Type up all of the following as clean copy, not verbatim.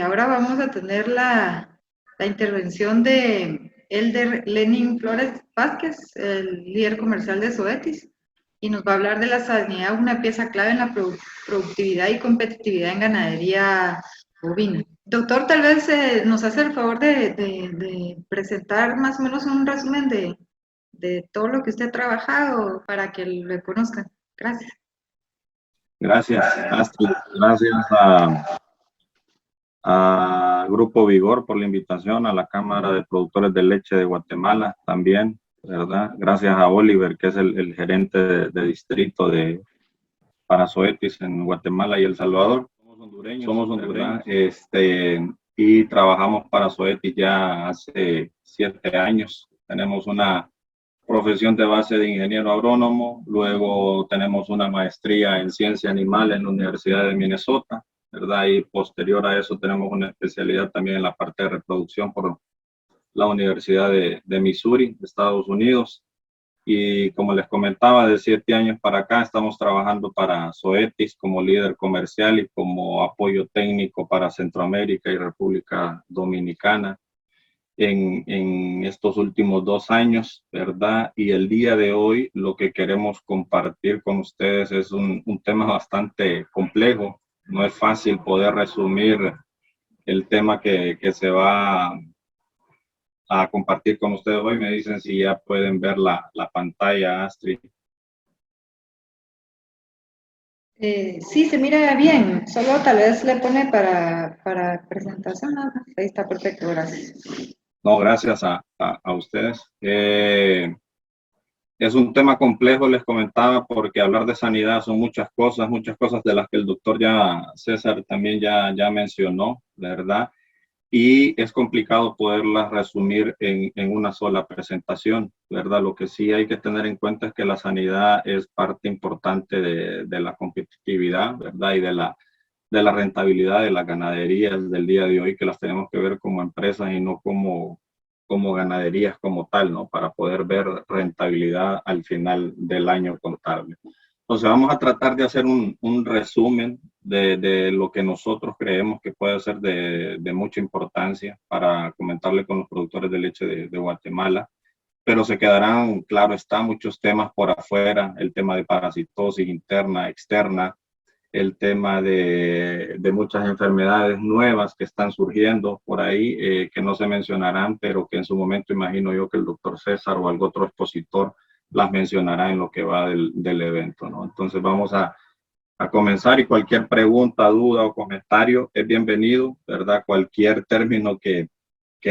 Ahora vamos a tener la intervención de Elder Lenin Flores Vázquez, el líder comercial de Zoetis, y nos va a hablar de la sanidad, una pieza clave en la productividad y competitividad en ganadería bovina. Doctor, tal vez nos hace el favor de presentar más o menos un resumen de todo lo que usted ha trabajado para que lo conozcan. Gracias. Gracias, Astrid. Gracias a Grupo Vigor por la invitación, a la Cámara de Productores de Leche de Guatemala también, ¿verdad? Gracias a Oliver, que es el gerente de distrito para Zoetis en Guatemala y El Salvador. Somos hondureños, y trabajamos para Zoetis ya hace 7 años. Tenemos una profesión de base de ingeniero agrónomo, luego tenemos una maestría en ciencia animal en la Universidad de Minnesota, ¿verdad? Y posterior a eso tenemos una especialidad también en la parte de reproducción por la Universidad de Missouri, Estados Unidos. Y como les comentaba, de 7 años para acá estamos trabajando para Zoetis como líder comercial y como apoyo técnico para Centroamérica y República Dominicana en estos últimos 2 años, ¿verdad? Y el día de hoy lo que queremos compartir con ustedes es un tema bastante complejo. No es fácil poder resumir el tema que se va a compartir con ustedes hoy. Me dicen si ya pueden ver la pantalla, Astrid. Sí, se mira bien, solo tal vez le pone para presentación. Ahí está perfecto, gracias. No, gracias a ustedes. Es un tema complejo, les comentaba, porque hablar de sanidad son muchas cosas de las que el doctor César también ya mencionó, ¿verdad? Y es complicado poderlas resumir en una sola presentación, ¿verdad? Lo que sí hay que tener en cuenta es que la sanidad es parte importante de la competitividad, ¿verdad? Y de la rentabilidad de las ganaderías del día de hoy, que las tenemos que ver como empresas y no como ganaderías como tal, ¿no? Para poder ver rentabilidad al final del año contable. Entonces vamos a tratar de hacer un resumen de lo que nosotros creemos que puede ser de mucha importancia para comentarle con los productores de leche de Guatemala, pero se quedarán, claro está, muchos temas por afuera, el tema de parasitosis interna, externa, el tema de muchas enfermedades nuevas que están surgiendo por ahí, que no se mencionarán, pero que en su momento imagino yo que el doctor César o algún otro expositor las mencionará en lo que va del evento, ¿no? Entonces vamos a comenzar, y cualquier pregunta, duda o comentario es bienvenido, ¿verdad? Cualquier término que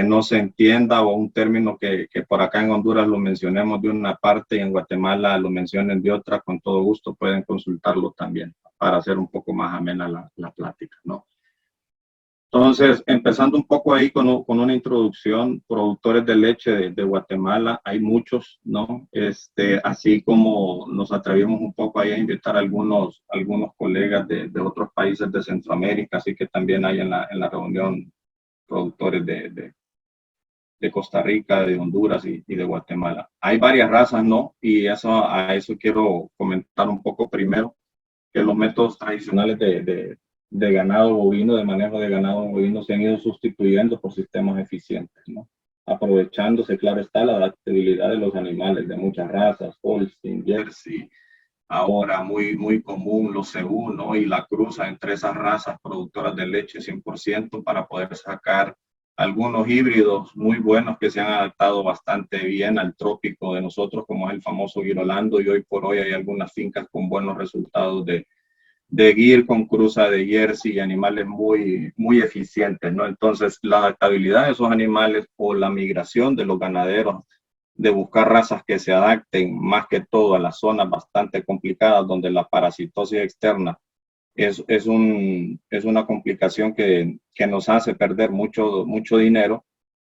no se entienda o un término que por acá en Honduras lo mencionemos de una parte y en Guatemala lo mencionen de otra, con todo gusto pueden consultarlo también para hacer un poco más amena la plática, ¿no? Entonces, empezando un poco ahí con una introducción, productores de leche de Guatemala, hay muchos, ¿no? Así como nos atrevimos un poco ahí a invitar a algunos colegas de otros países de Centroamérica, así que también hay en la reunión productores de Costa Rica, de Honduras y de Guatemala. Hay varias razas, ¿no? Y a eso quiero comentar un poco primero, que los métodos tradicionales de ganado bovino, de manejo de ganado bovino, se han ido sustituyendo por sistemas eficientes, ¿no? Aprovechándose, claro está, la adaptabilidad de los animales de muchas razas, Holstein, Jersey, ahora muy común los cebú, ¿no? Y la cruza entre esas razas productoras de leche 100% para poder sacar algunos híbridos muy buenos que se han adaptado bastante bien al trópico de nosotros, como es el famoso Girolando, y hoy por hoy hay algunas fincas con buenos resultados de Gir con cruza de Jersey y animales muy eficientes, ¿no? Entonces, la adaptabilidad de esos animales o la migración de los ganaderos de buscar razas que se adapten más que todo a las zonas bastante complicadas donde la parasitosis externa es una complicación que nos hace perder mucho dinero,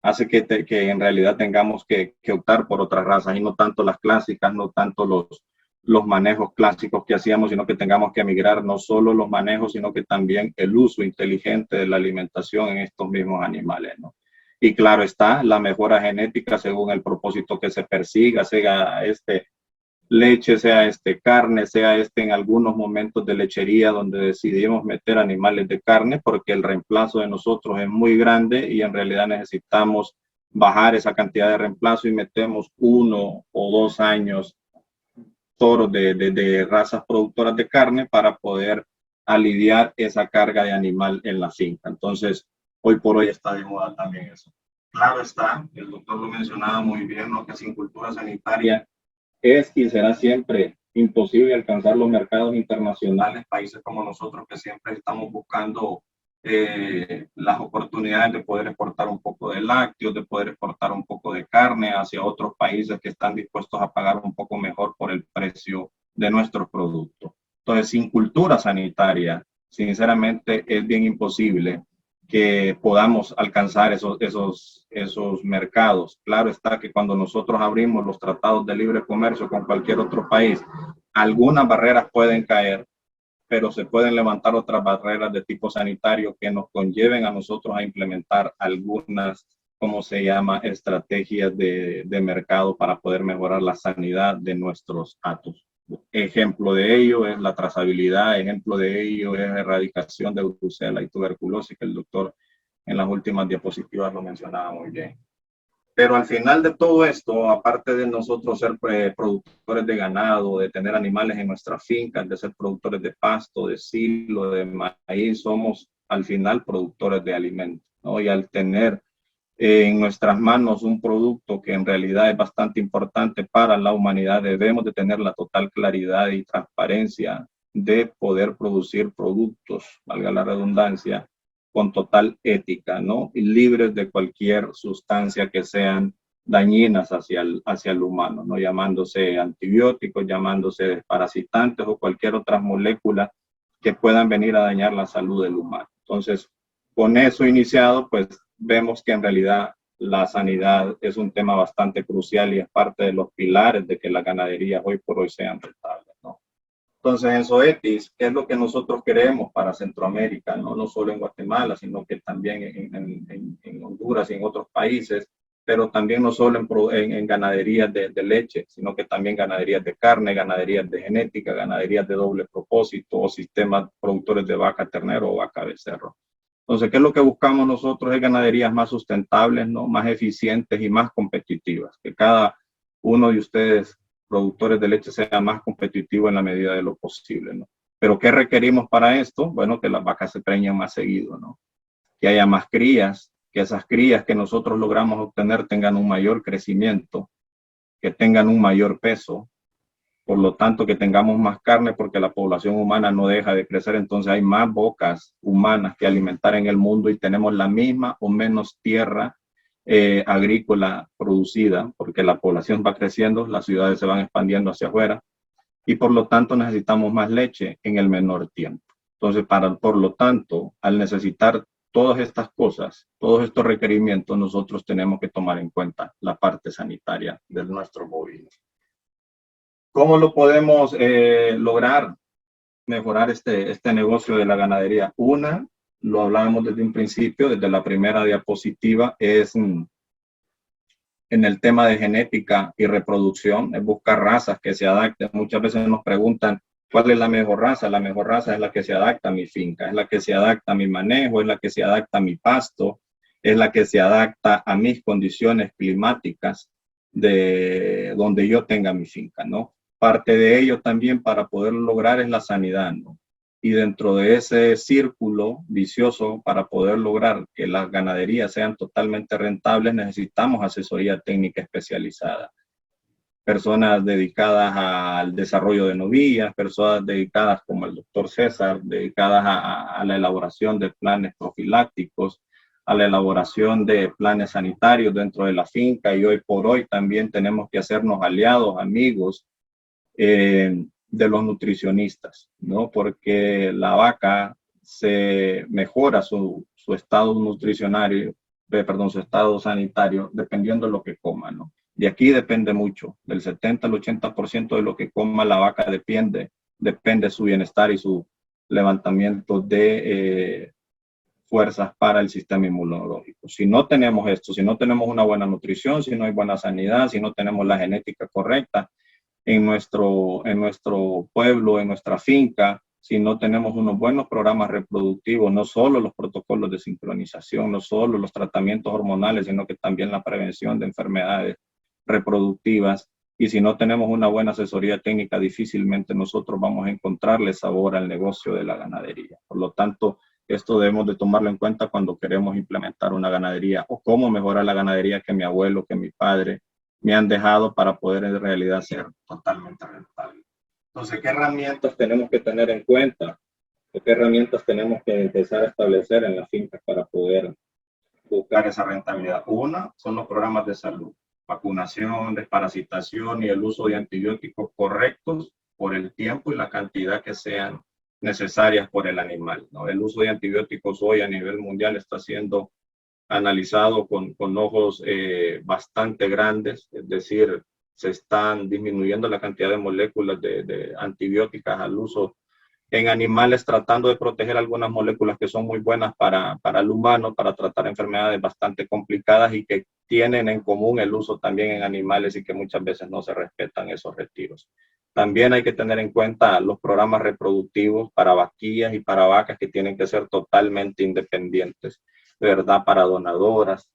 hace que en realidad tengamos que optar por otras razas y no tanto las clásicas, no tanto los manejos clásicos que hacíamos, sino que tengamos que migrar no solo los manejos, sino que también el uso inteligente de la alimentación en estos mismos animales, ¿no? Y claro está, la mejora genética según el propósito que se persiga, sea leche, sea carne, sea en algunos momentos de lechería donde decidimos meter animales de carne porque el reemplazo de nosotros es muy grande y en realidad necesitamos bajar esa cantidad de reemplazo y metemos 1 o 2 años toros de razas productoras de carne para poder aliviar esa carga de animal en la finca. Entonces, hoy por hoy está de moda también eso. Claro está, el doctor lo mencionaba muy bien, ¿no? Que sin cultura sanitaria es y será siempre imposible alcanzar los mercados internacionales, países como nosotros que siempre estamos buscando las oportunidades de poder exportar un poco de lácteos, de poder exportar un poco de carne hacia otros países que están dispuestos a pagar un poco mejor por el precio de nuestros productos. Entonces, sin cultura sanitaria, sinceramente es bien imposible que podamos alcanzar esos mercados. Claro está que cuando nosotros abrimos los tratados de libre comercio con cualquier otro país, algunas barreras pueden caer, pero se pueden levantar otras barreras de tipo sanitario que nos conlleven a nosotros a implementar algunas, ¿cómo se llama?, estrategias de mercado para poder mejorar la sanidad de nuestros atos. Ejemplo de ello es la trazabilidad, ejemplo de ello es la erradicación de brucela y tuberculosis, que el doctor en las últimas diapositivas lo mencionaba muy bien. Pero al final de todo esto, aparte de nosotros ser productores de ganado, de tener animales en nuestras fincas, de ser productores de pasto, de silo, de maíz, somos al final productores de alimentos, ¿no? Y al tener en nuestras manos un producto que en realidad es bastante importante para la humanidad, debemos de tener la total claridad y transparencia de poder producir productos, valga la redundancia, con total ética, ¿no? Y libres de cualquier sustancia que sean dañinas hacia el humano, ¿no? Llamándose antibióticos, llamándose desparasitantes o cualquier otra molécula que puedan venir a dañar la salud del humano. Entonces, con eso iniciado, pues vemos que en realidad la sanidad es un tema bastante crucial y es parte de los pilares de que las ganaderías hoy por hoy sean rentables, ¿no? Entonces, en Zoetis, ¿qué es lo que nosotros queremos para Centroamérica? No, no solo en Guatemala, sino que también en Honduras y en otros países, pero también no solo en ganaderías de leche, sino que también ganaderías de carne, ganaderías de genética, ganaderías de doble propósito o sistemas productores de vaca ternero o vaca becerro. Entonces, ¿qué es lo que buscamos nosotros? Es ganaderías más sustentables, ¿no? Más eficientes y más competitivas. Que cada uno de ustedes, productores de leche, sea más competitivo en la medida de lo posible, ¿no? Pero ¿qué requerimos para esto? Bueno, que las vacas se preñen más seguido, ¿no? Que haya más crías, que esas crías que nosotros logramos obtener tengan un mayor crecimiento, que tengan un mayor peso, por lo tanto que tengamos más carne porque la población humana no deja de crecer, entonces hay más bocas humanas que alimentar en el mundo y tenemos la misma o menos tierra agrícola producida porque la población va creciendo, las ciudades se van expandiendo hacia afuera y por lo tanto necesitamos más leche en el menor tiempo. Entonces, por lo tanto, al necesitar todas estas cosas, todos estos requerimientos, nosotros tenemos que tomar en cuenta la parte sanitaria de nuestros bovinos. ¿Cómo lo podemos lograr mejorar este negocio de la ganadería? Una, lo hablábamos desde un principio, desde la primera diapositiva, es en el tema de genética y reproducción, es buscar razas que se adapten. Muchas veces nos preguntan, ¿cuál es la mejor raza? La mejor raza es la que se adapta a mi finca, es la que se adapta a mi manejo, es la que se adapta a mi pasto, es la que se adapta a mis condiciones climáticas de donde yo tenga mi finca, ¿no? Parte de ello también para poder lograr es la sanidad, ¿no? Y dentro de ese círculo vicioso, para poder lograr que las ganaderías sean totalmente rentables, necesitamos asesoría técnica especializada. Personas dedicadas al desarrollo de novillas, personas dedicadas como el doctor César, dedicadas a la elaboración de planes profilácticos, a la elaboración de planes sanitarios dentro de la finca y hoy por hoy también tenemos que hacernos aliados, amigos, de los nutricionistas, ¿no? Porque la vaca se mejora su estado nutricionario, su estado sanitario, dependiendo de lo que coma, ¿no? De aquí depende mucho, del 70 al 80% de lo que coma la vaca depende su bienestar y su levantamiento de fuerzas para el sistema inmunológico. Si no tenemos esto, si no tenemos una buena nutrición, si no hay buena sanidad, si no tenemos la genética correcta, en nuestro pueblo, en nuestra finca, si no tenemos unos buenos programas reproductivos, no solo los protocolos de sincronización, no solo los tratamientos hormonales, sino que también la prevención de enfermedades reproductivas. Y si no tenemos una buena asesoría técnica, difícilmente nosotros vamos a encontrarle sabor al negocio de la ganadería. Por lo tanto, esto debemos de tomarlo en cuenta cuando queremos implementar una ganadería o cómo mejorar la ganadería que mi abuelo, que mi padre me han dejado para poder en realidad ser totalmente rentable. Entonces, ¿qué herramientas tenemos que tener en cuenta? ¿Qué herramientas tenemos que empezar a establecer en las fincas para poder buscar esa rentabilidad? Una son los programas de salud, vacunación, desparasitación y el uso de antibióticos correctos por el tiempo y la cantidad que sean necesarias por el animal, ¿no? El uso de antibióticos hoy a nivel mundial está siendo analizado con ojos bastante grandes, es decir, se están disminuyendo la cantidad de moléculas de antibióticas al uso en animales, tratando de proteger algunas moléculas que son muy buenas para el humano, para tratar enfermedades bastante complicadas y que tienen en común el uso también en animales y que muchas veces no se respetan esos retiros. También hay que tener en cuenta los programas reproductivos para vaquillas y para vacas que tienen que ser totalmente independientes, ¿verdad? Para donadoras,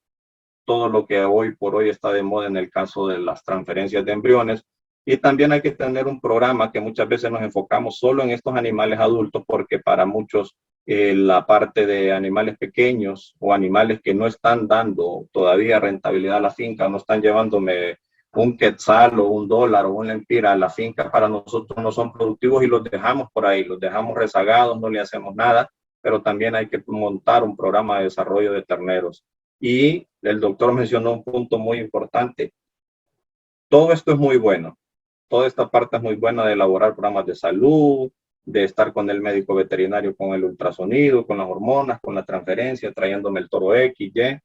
todo lo que hoy por hoy está de moda en el caso de las transferencias de embriones. Y también hay que tener un programa que muchas veces nos enfocamos solo en estos animales adultos porque para muchos la parte de animales pequeños o animales que no están dando todavía rentabilidad a la finca, no están llevándome un quetzal o un dólar o un lempira a la finca, para nosotros no son productivos y los dejamos por ahí, los dejamos rezagados, no le hacemos nada, pero también hay que montar un programa de desarrollo de terneros. Y el doctor mencionó un punto muy importante. Todo esto es muy bueno. Toda esta parte es muy buena de elaborar programas de salud, de estar con el médico veterinario, con el ultrasonido, con las hormonas, con la transferencia, trayéndome el toro X, Y.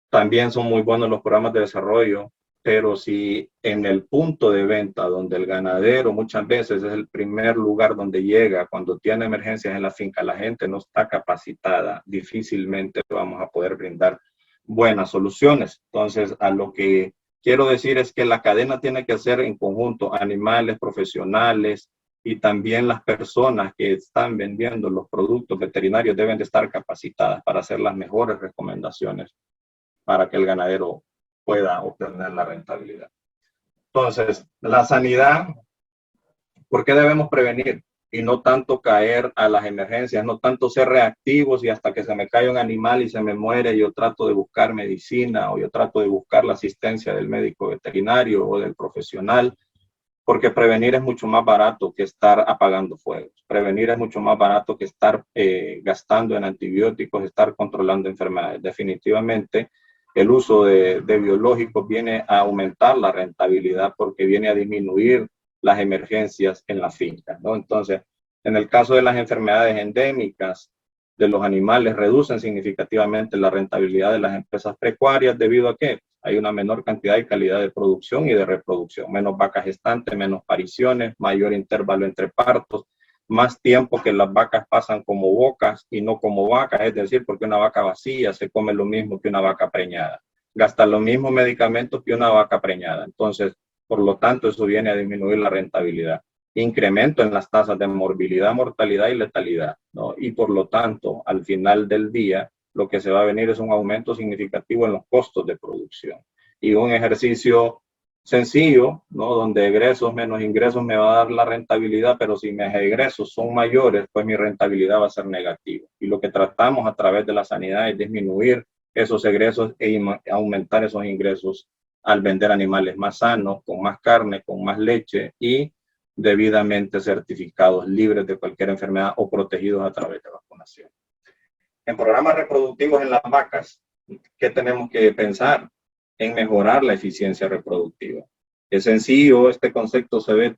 También son muy buenos los programas de desarrollo, pero si en el punto de venta, donde el ganadero muchas veces es el primer lugar donde llega, cuando tiene emergencias en la finca, la gente no está capacitada, difícilmente vamos a poder brindar buenas soluciones. Entonces, a lo que quiero decir es que la cadena tiene que ser en conjunto, animales, profesionales y también las personas que están vendiendo los productos veterinarios deben de estar capacitadas para hacer las mejores recomendaciones para que el ganadero pueda obtener la rentabilidad. Entonces, la sanidad, ¿por qué debemos prevenir? Y no tanto caer a las emergencias, no tanto ser reactivos y hasta que se me cae un animal y se me muere, yo trato de buscar medicina o yo trato de buscar la asistencia del médico veterinario o del profesional, porque prevenir es mucho más barato que estar apagando fuegos. Prevenir es mucho más barato que estar gastando en antibióticos, estar controlando enfermedades. Definitivamente, el uso de biológicos viene a aumentar la rentabilidad porque viene a disminuir las emergencias en la finca, ¿no? Entonces, en el caso de las enfermedades endémicas de los animales, reducen significativamente la rentabilidad de las empresas pecuarias debido a que hay una menor cantidad y calidad de producción y de reproducción, menos vacas gestantes, menos pariciones, mayor intervalo entre partos, más tiempo que las vacas pasan como bocas y no como vacas, es decir, porque una vaca vacía se come lo mismo que una vaca preñada, gasta los mismos medicamentos que una vaca preñada. Entonces, por lo tanto, eso viene a disminuir la rentabilidad. Incremento en las tasas de morbilidad, mortalidad y letalidad, ¿no? Y por lo tanto, al final del día, lo que se va a venir es un aumento significativo en los costos de producción. Y un ejercicio sencillo, ¿no? Donde egresos menos ingresos me va a dar la rentabilidad, pero si mis egresos son mayores, pues mi rentabilidad va a ser negativa. Y lo que tratamos a través de la sanidad es disminuir esos egresos e aumentar esos ingresos al vender animales más sanos, con más carne, con más leche y debidamente certificados, libres de cualquier enfermedad o protegidos a través de vacunación. En programas reproductivos en las vacas, ¿qué tenemos que pensar? En mejorar la eficiencia reproductiva. Es sencillo, este concepto se ve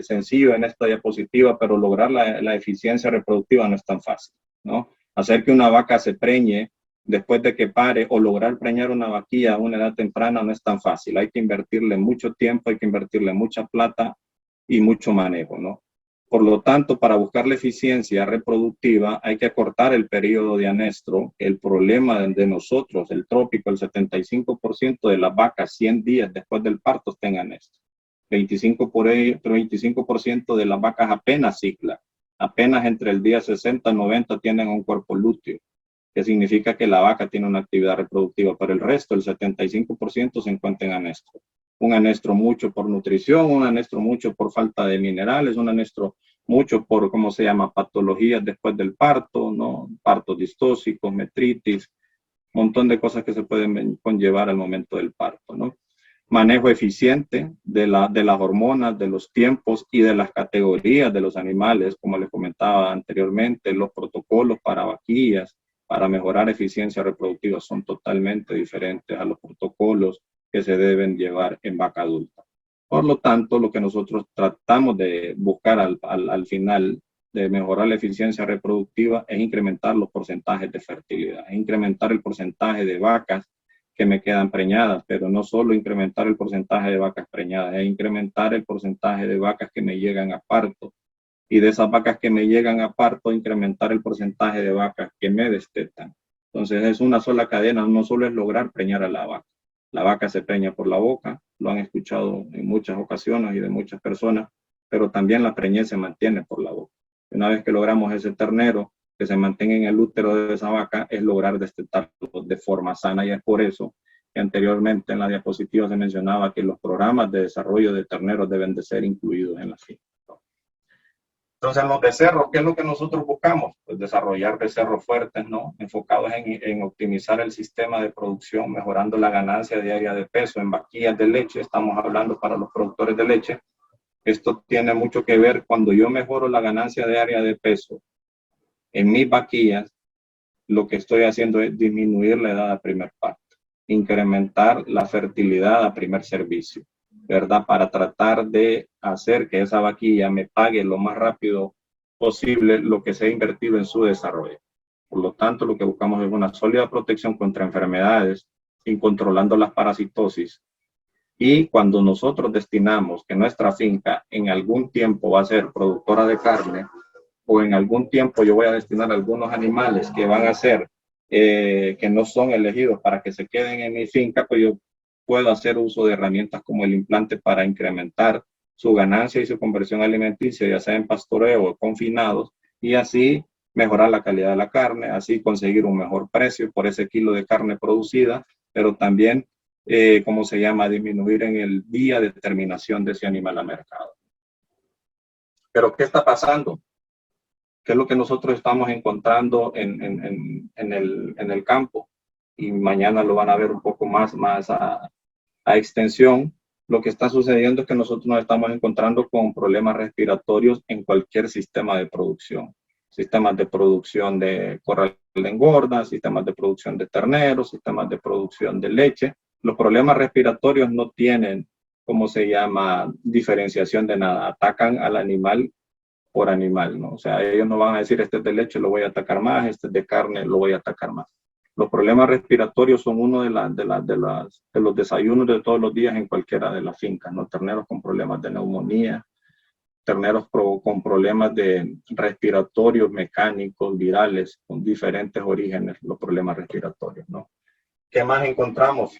sencillo en esta diapositiva, pero lograr la eficiencia reproductiva no es tan fácil, ¿no? Hacer que una vaca se preñe después de que pare o lograr preñar una vaquilla a una edad temprana no es tan fácil. Hay que invertirle mucho tiempo, hay que invertirle mucha plata y mucho manejo, ¿no? Por lo tanto, para buscar la eficiencia reproductiva hay que acortar el periodo de anestro. El problema de nosotros, el trópico, el 75% de las vacas 100 días después del parto está en anestro. 25% de las vacas apenas ciclan. Apenas entre el día 60 y 90 tienen un cuerpo lúteo, que significa que la vaca tiene una actividad reproductiva. Pero el resto, el 75%, se encuentra en anestro. Un anestro mucho por nutrición, un anestro mucho por falta de minerales, un anestro mucho por, ¿cómo se llama?, patologías después del parto, ¿no? Partos distóxicos, metritis, un montón de cosas que se pueden conllevar al momento del parto, ¿no? Manejo eficiente de las hormonas, de los tiempos y de las categorías de los animales, como les comentaba anteriormente. Los protocolos para vaquillas, para mejorar eficiencia reproductiva, son totalmente diferentes a los protocolos que se deben llevar en vaca adulta. Por lo tanto, lo que nosotros tratamos de buscar al final de mejorar la eficiencia reproductiva es incrementar los porcentajes de fertilidad, es incrementar el porcentaje de vacas que me quedan preñadas, pero no solo incrementar el porcentaje de vacas preñadas, es incrementar el porcentaje de vacas que me llegan a parto. Y de esas vacas que me llegan a parto, incrementar el porcentaje de vacas que me destetan. Entonces es una sola cadena, no solo es lograr preñar a la vaca. La vaca se preña por la boca, lo han escuchado en muchas ocasiones y de muchas personas, pero también la preñez se mantiene por la boca. Una vez que logramos ese ternero que se mantenga en el útero de esa vaca, es lograr destetarlo de forma sana, y es por eso que anteriormente en la diapositiva se mencionaba que los programas de desarrollo de terneros deben de ser incluidos en la finca. Entonces, los becerros, ¿qué es lo que nosotros buscamos? Pues desarrollar becerros fuertes, ¿no? Enfocados en optimizar el sistema de producción, mejorando la ganancia diaria de peso en vaquillas de leche. Estamos hablando para los productores de leche. Esto tiene mucho que ver cuando yo mejoro la ganancia diaria de peso en mis vaquillas. Lo que estoy haciendo es disminuir la edad a primer parto, incrementar la fertilidad a primer servicio, ¿verdad? Para tratar de hacer que esa vaquilla me pague lo más rápido posible lo que se ha invertido en su desarrollo. Por lo tanto, lo que buscamos es una sólida protección contra enfermedades y controlando las parasitosis. Y cuando nosotros destinamos que nuestra finca en algún tiempo va a ser productora de carne, o en algún tiempo yo voy a destinar algunos animales que van a ser, que no son elegidos para que se queden en mi finca, pues yo puedo hacer uso de herramientas como el implante para incrementar su ganancia y su conversión alimenticia, ya sea en pastoreo o confinados, y así mejorar la calidad de la carne, así conseguir un mejor precio por ese kilo de carne producida, pero también, ¿cómo se llama?, disminuir en el día de terminación de ese animal al mercado. Pero, ¿qué está pasando? ¿Qué es lo que nosotros estamos encontrando en el campo? Y mañana lo van a ver un poco más a extensión. Lo que está sucediendo es que nosotros nos estamos encontrando con problemas respiratorios en cualquier sistema de producción. Sistemas de producción de corral de engorda, sistemas de producción de terneros, sistemas de producción de leche. Los problemas respiratorios no tienen, ¿cómo se llama?, diferenciación de nada. Atacan al animal por animal, ¿no? O sea, ellos no van a decir, este es de leche, lo voy a atacar más, este es de carne, lo voy a atacar más. Los problemas respiratorios son uno de los desayunos de todos los días en cualquiera de las fincas, ¿no? Terneros con problemas de neumonía, terneros con problemas de respiratorios, mecánicos, virales, con diferentes orígenes, los problemas respiratorios, ¿no? ¿Qué más encontramos?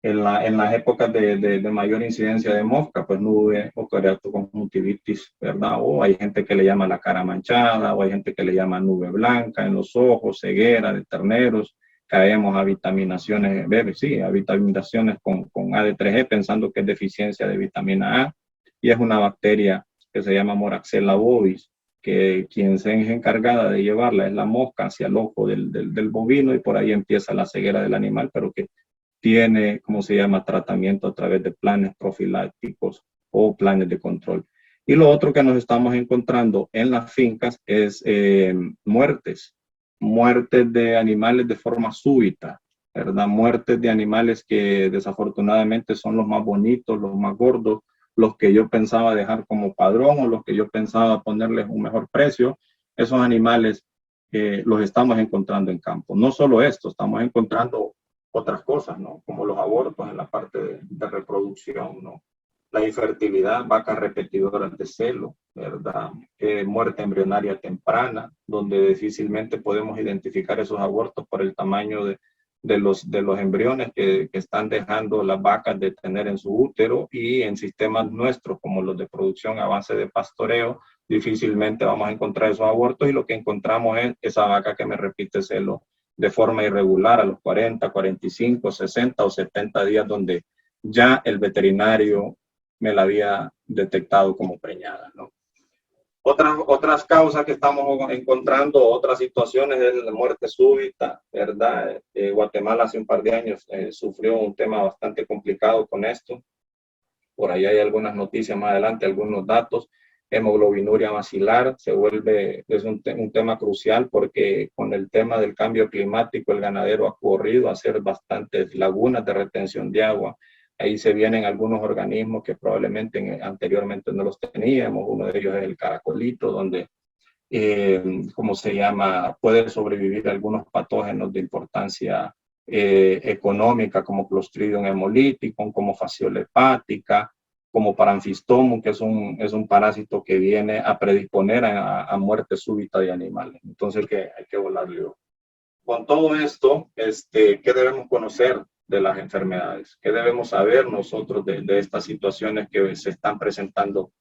En las épocas de mayor incidencia de mosca, pues nube o conjuntivitis, ¿verdad? O hay gente que le llama la cara manchada, o hay gente que le llama nube blanca en los ojos, ceguera de terneros, caemos a vitaminaciones, sí, a vitaminaciones con AD3G, pensando que es deficiencia de vitamina A, y es una bacteria que se llama Moraxella bovis, que quien se es encargada de llevarla es la mosca hacia el ojo del bovino, y por ahí empieza la ceguera del animal, pero que tiene, ¿cómo se llama?, tratamiento a través de planes profilácticos o planes de control. Y lo otro que nos estamos encontrando en las fincas es muertes de animales de forma súbita, ¿verdad? Muertes de animales que desafortunadamente son los más bonitos, los más gordos, los que yo pensaba dejar como padrón o los que yo pensaba ponerles un mejor precio. Esos animales los estamos encontrando en campo. No solo esto, estamos encontrando otras cosas, ¿no? Como los abortos en la parte de reproducción, ¿no? La infertilidad, vacas repetidoras de celo, ¿verdad? Muerte embrionaria temprana, donde difícilmente podemos identificar esos abortos por el tamaño de los embriones que están dejando las vacas de tener en su útero, y en sistemas nuestros como los de producción a base de pastoreo, difícilmente vamos a encontrar esos abortos, y lo que encontramos es esa vaca que me repite celo de forma irregular a los 40, 45, 60 o 70 días, donde ya el veterinario me la había detectado como preñada, ¿no? Otras causas que estamos encontrando, otras situaciones, es la muerte súbita, ¿verdad? Guatemala hace un par de años sufrió un tema bastante complicado con esto. Por ahí hay algunas noticias más adelante, algunos datos. Hemoglobinuria maxilar es un tema crucial, porque con el tema del cambio climático el ganadero ha corrido a hacer bastantes lagunas de retención de agua. Ahí se vienen algunos organismos que probablemente anteriormente no los teníamos. Uno de ellos es el caracolito, donde, ¿cómo se llama? Puede sobrevivir algunos patógenos de importancia económica, como Clostridium hemolyticum, como fasciola hepática, como Paramphystomum, que es un parásito que viene a predisponer a muerte súbita de animales. Entonces hay que volarle. Con todo esto, ¿qué debemos conocer de las enfermedades? ¿Qué debemos saber nosotros de estas situaciones que se están presentando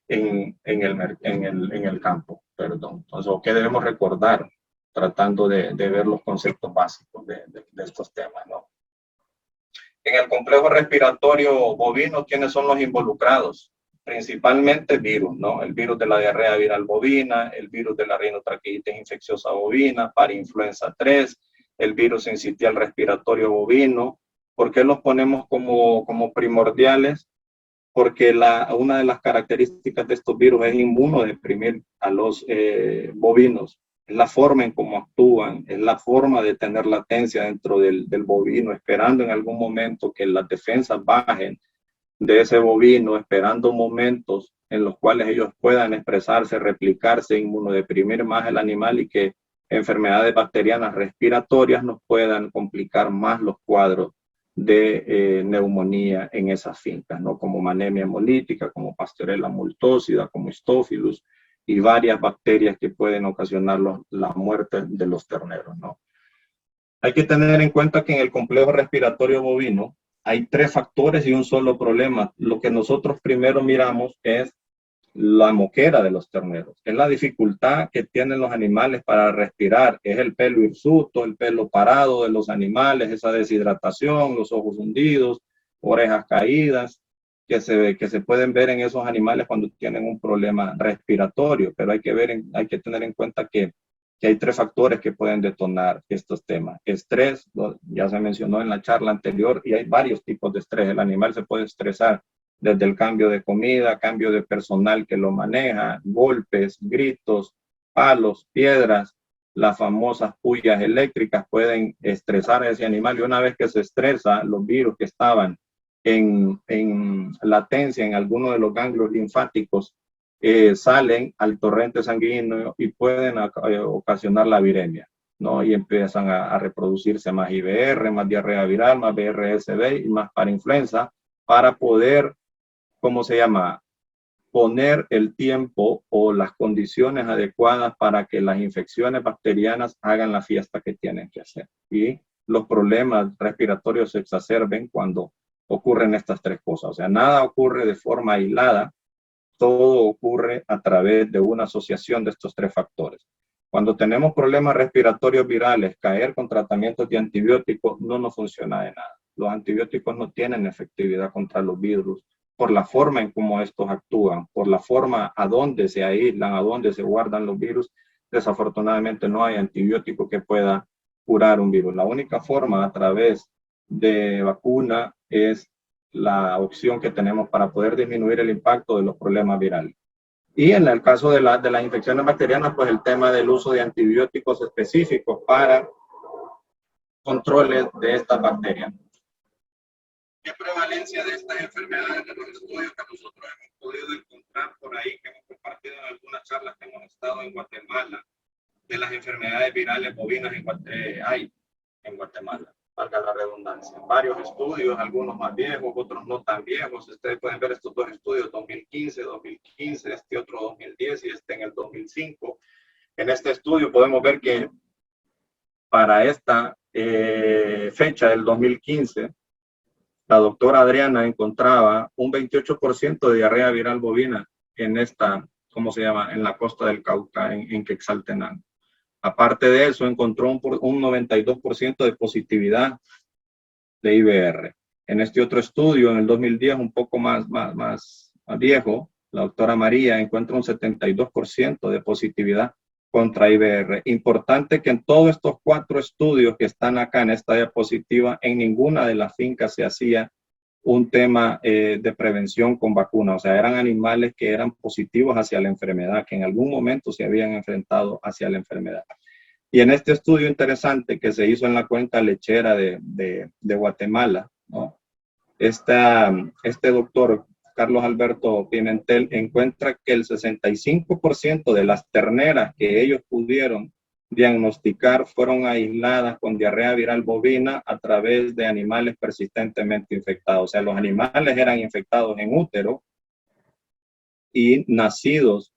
en el campo? Perdón. Entonces, ¿qué debemos recordar tratando de ver los conceptos básicos de estos temas, ¿no? En el complejo respiratorio bovino, ¿quiénes son los involucrados? Principalmente virus, ¿no? El virus de la diarrea viral bovina, el virus de la rinotraqueitis infecciosa bovina, parainfluenza 3, el virus sincitial respiratorio bovino. ¿Por qué los ponemos como primordiales? Porque una de las características de estos virus es inmunodeprimir a los bovinos. Es la forma en cómo actúan, es la forma de tener latencia dentro del bovino, esperando en algún momento que las defensas bajen de ese bovino, esperando momentos en los cuales ellos puedan expresarse, replicarse, inmunodeprimir más el animal, y que enfermedades bacterianas respiratorias nos puedan complicar más los cuadros de neumonía en esas fincas, ¿no? Como anemia hemolítica, como Pasteurella multósida, como Staphylococcus, y varias bacterias que pueden ocasionar la muerte de los terneros, ¿no? Hay que tener en cuenta que en el complejo respiratorio bovino hay 3 factores y un solo problema. Lo que nosotros primero miramos es la moquera de los terneros, es la dificultad que tienen los animales para respirar, es el pelo hirsuto, el pelo parado de los animales, esa deshidratación, los ojos hundidos, orejas caídas, que se pueden ver en esos animales cuando tienen un problema respiratorio. Pero hay que tener en cuenta que hay 3 factores que pueden detonar estos temas. Estrés, ya se mencionó en la charla anterior, y hay varios tipos de estrés. El animal se puede estresar desde el cambio de comida, cambio de personal que lo maneja, golpes, gritos, palos, piedras. Las famosas pullas eléctricas pueden estresar a ese animal, y una vez que se estresa, los virus que estaban en latencia en alguno de los ganglios linfáticos salen al torrente sanguíneo y pueden ocasionar la viremia, ¿no? Y empiezan a reproducirse más IBR, más diarrea viral, más BRSV y más parainfluenza, para poder, ¿cómo se llama?, poner el tiempo o las condiciones adecuadas para que las infecciones bacterianas hagan la fiesta que tienen que hacer. Y los problemas respiratorios se exacerben cuando ocurren estas 3 cosas. O sea, nada ocurre de forma aislada, todo ocurre a través de una asociación de estos 3 factores. Cuando tenemos problemas respiratorios virales, caer con tratamientos de antibióticos no nos funciona de nada. Los antibióticos no tienen efectividad contra los virus, por la forma en cómo estos actúan, por la forma a dónde se aíslan, a dónde se guardan los virus. Desafortunadamente no hay antibiótico que pueda curar un virus. La única forma a través de vacuna es la opción que tenemos para poder disminuir el impacto de los problemas virales. Y en el caso de las infecciones bacterianas, pues el tema del uso de antibióticos específicos para controles de estas bacterias. ¿Qué prevalencia de estas enfermedades de los estudios que nosotros hemos podido encontrar por ahí, que hemos compartido en algunas charlas que hemos estado en Guatemala, de las enfermedades virales bovinas en Guatemala? Valga la redundancia. Varios estudios, algunos más viejos, otros no tan viejos. Ustedes pueden ver estos 2 estudios, 2015, este otro 2010 y este en el 2005. En este estudio podemos ver que para esta fecha del 2015, la doctora Adriana encontraba un 28% de diarrea viral bovina en esta, ¿cómo se llama?, en la costa del Cauca, en Quetzaltenango. Aparte de eso, encontró un 92% de positividad de IBR. En este otro estudio, en el 2010, un poco más viejo, la doctora María encuentra un 72% de positividad contra IBR. Importante que en todos estos 4 estudios que están acá en esta diapositiva, en ninguna de las fincas se hacía un tema de prevención con vacuna. O sea, eran animales que eran positivos hacia la enfermedad, que en algún momento se habían enfrentado hacia la enfermedad. Y en este estudio interesante que se hizo en la cuenca lechera de Guatemala, ¿no?, este doctor Carlos Alberto Pimentel encuentra que el 65% de las terneras que ellos pudieron diagnosticar fueron aisladas con diarrea viral bovina a través de animales persistentemente infectados. O sea, los animales eran infectados en útero y nacidos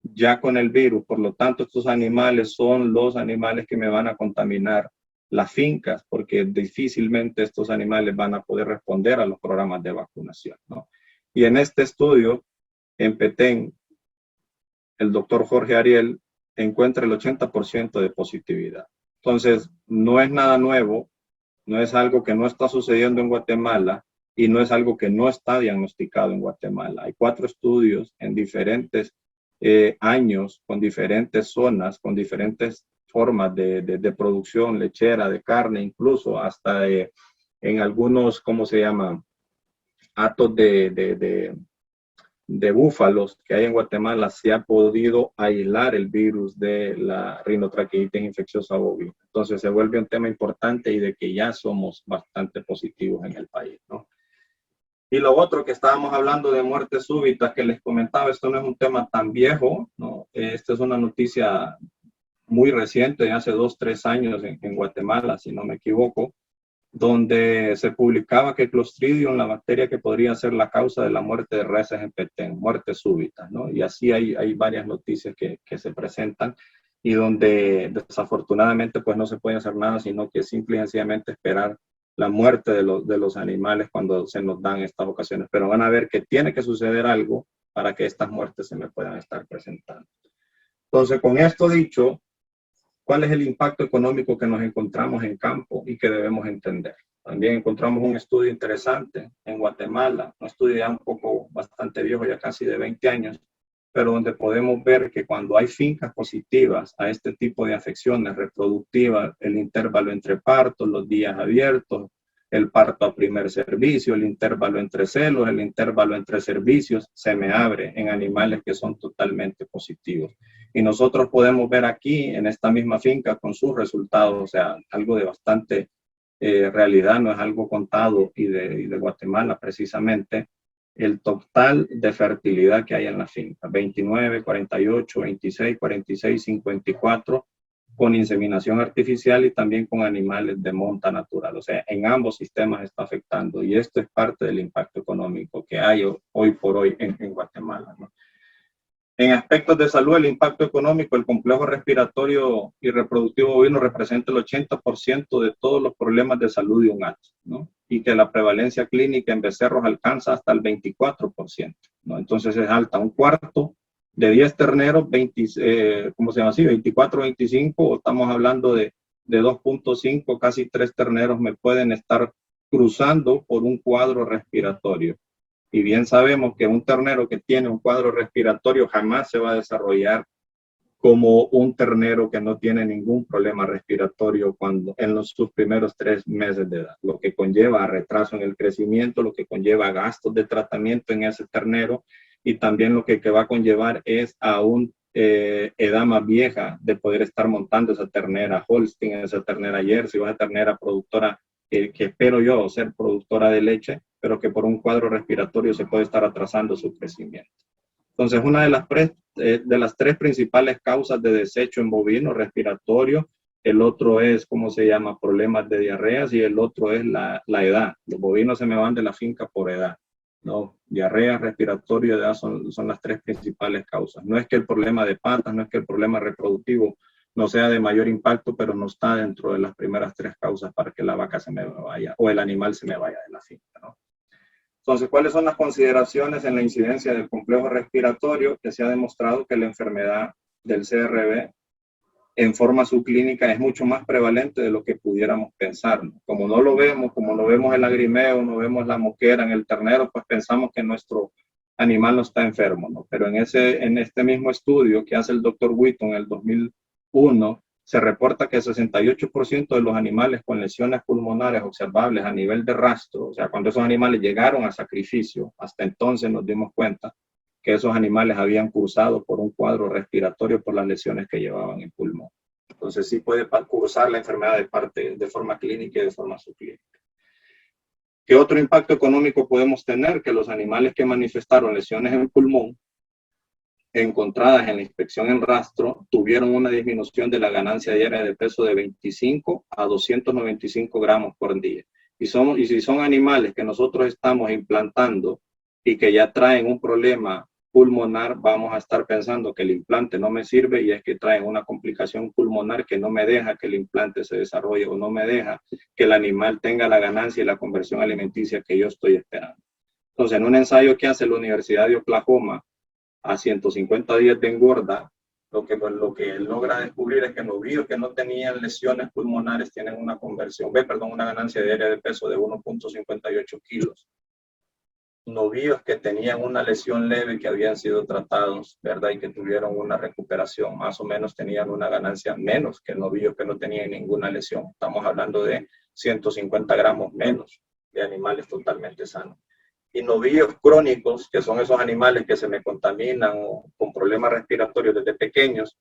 ya con el virus. Por lo tanto, estos animales son los animales que me van a contaminar las fincas, porque difícilmente estos animales van a poder responder a los programas de vacunación, ¿no? Y en este estudio, en Petén, el doctor Jorge Ariel encuentra el 80% de positividad. Entonces, no es nada nuevo, no es algo que no está sucediendo en Guatemala y no es algo que no está diagnosticado en Guatemala. Hay 4 estudios en diferentes años, con diferentes zonas, con diferentes formas de producción lechera, de carne, incluso hasta en algunos, ¿cómo se llama?, hatos de búfalos que hay en Guatemala, se ha podido aislar el virus de la rinotraqueitis infecciosa bovina. Entonces se vuelve un tema importante y de que ya somos bastante positivos en el país, ¿no? Y lo otro que estábamos hablando de muertes súbitas que les comentaba, esto no es un tema tan viejo, ¿no? Esta es una noticia muy reciente, de hace 2, 3 años en Guatemala, si no me equivoco, donde se publicaba que Clostridium, la bacteria que podría ser la causa de la muerte de reses en Petén, muertes súbitas, ¿no? Y así hay varias noticias que se presentan y donde desafortunadamente pues no se puede hacer nada, sino que simple y sencillamente esperar la muerte de los animales cuando se nos dan estas ocasiones. Pero van a ver que tiene que suceder algo para que estas muertes se me puedan estar presentando. Entonces, con esto dicho, ¿cuál es el impacto económico que nos encontramos en campo y que debemos entender? También encontramos un estudio interesante en Guatemala, un estudio ya un poco bastante viejo, ya casi de 20 años, pero donde podemos ver que cuando hay fincas positivas a este tipo de afecciones reproductivas, el intervalo entre partos, los días abiertos, el parto a primer servicio, el intervalo entre celos, el intervalo entre servicios, se me abre en animales que son totalmente positivos. Y nosotros podemos ver aquí, en esta misma finca, con sus resultados, o sea, algo de bastante realidad, no es algo contado y de Guatemala precisamente, el total de fertilidad que hay en la finca, 29, 48, 26, 46, 54, con inseminación artificial y también con animales de monta natural. O sea, en ambos sistemas está afectando y esto es parte del impacto económico que hay hoy por hoy en Guatemala, ¿no? En aspectos de salud, el impacto económico, el complejo respiratorio y reproductivo bovino representa el 80% de todos los problemas de salud de un hato, ¿no? Y que la prevalencia clínica en becerros alcanza hasta el 24%, ¿no? Entonces es alta, un cuarto de 10 terneros, 20, ¿cómo se llama así? 24, 25, estamos hablando de 2.5, casi 3 terneros me pueden estar cruzando por un cuadro respiratorio. Y bien sabemos que un ternero que tiene un cuadro respiratorio jamás se va a desarrollar como un ternero que no tiene ningún problema respiratorio en sus primeros 3 meses de edad, lo que conlleva a retraso en el crecimiento, lo que conlleva a gastos de tratamiento en ese ternero y también lo que va a conllevar es a una edad más vieja de poder estar montando esa ternera Holstein, esa ternera Jersey o esa ternera productora que espero yo ser productora de leche, pero que por un cuadro respiratorio se puede estar atrasando su crecimiento. Entonces, una de las 3 principales causas de desecho en bovino, respiratorio, el otro es, ¿cómo se llama?, problemas de diarreas y el otro es la edad. Los bovinos se me van de la finca por edad, ¿no? Diarrea, respiratorio y edad son las 3 principales causas. No es que el problema de patas, no es que el problema reproductivo no sea de mayor impacto, pero no está dentro de las primeras 3 causas para que la vaca se me vaya o el animal se me vaya de la finca, ¿no? Entonces, ¿cuáles son las consideraciones en la incidencia del complejo respiratorio? Que se ha demostrado que la enfermedad del CRB en forma subclínica es mucho más prevalente de lo que pudiéramos pensar, ¿no? Como no lo vemos, como no vemos el lagrimeo, no vemos la moquera en el ternero, pues pensamos que nuestro animal no está enfermo, ¿no? Pero en este mismo estudio que hace el doctor Wheaton en el 2001, se reporta que el 68% de los animales con lesiones pulmonares observables a nivel de rastro, o sea, cuando esos animales llegaron a sacrificio, hasta entonces nos dimos cuenta que esos animales habían cursado por un cuadro respiratorio por las lesiones que llevaban en pulmón. Entonces sí puede cursar la enfermedad de forma clínica y de forma subclínica. ¿Qué otro impacto económico podemos tener? Que los animales que manifestaron lesiones en pulmón encontradas en la inspección en rastro tuvieron una disminución de la ganancia diaria de peso de 25 a 295 gramos por día. Y si son animales que nosotros estamos implantando y que ya traen un problema pulmonar, vamos a estar pensando que el implante no me sirve y es que traen una complicación pulmonar que no me deja que el implante se desarrolle o no me deja que el animal tenga la ganancia y la conversión alimenticia que yo estoy esperando. Entonces, en un ensayo que hace la Universidad de Oklahoma a 150 días de engorda, lo que él logra descubrir es que novillos que no tenían lesiones pulmonares tienen una una ganancia diaria de peso de 1.58 kilos. Novillos que tenían una lesión leve que habían sido tratados, ¿verdad? Y que tuvieron una recuperación, más o menos tenían una ganancia menos que novillos que no tenían ninguna lesión. Estamos hablando de 150 gramos menos de animales totalmente sanos. Y novillos crónicos, que son esos animales que se me contaminan o con problemas respiratorios desde pequeños,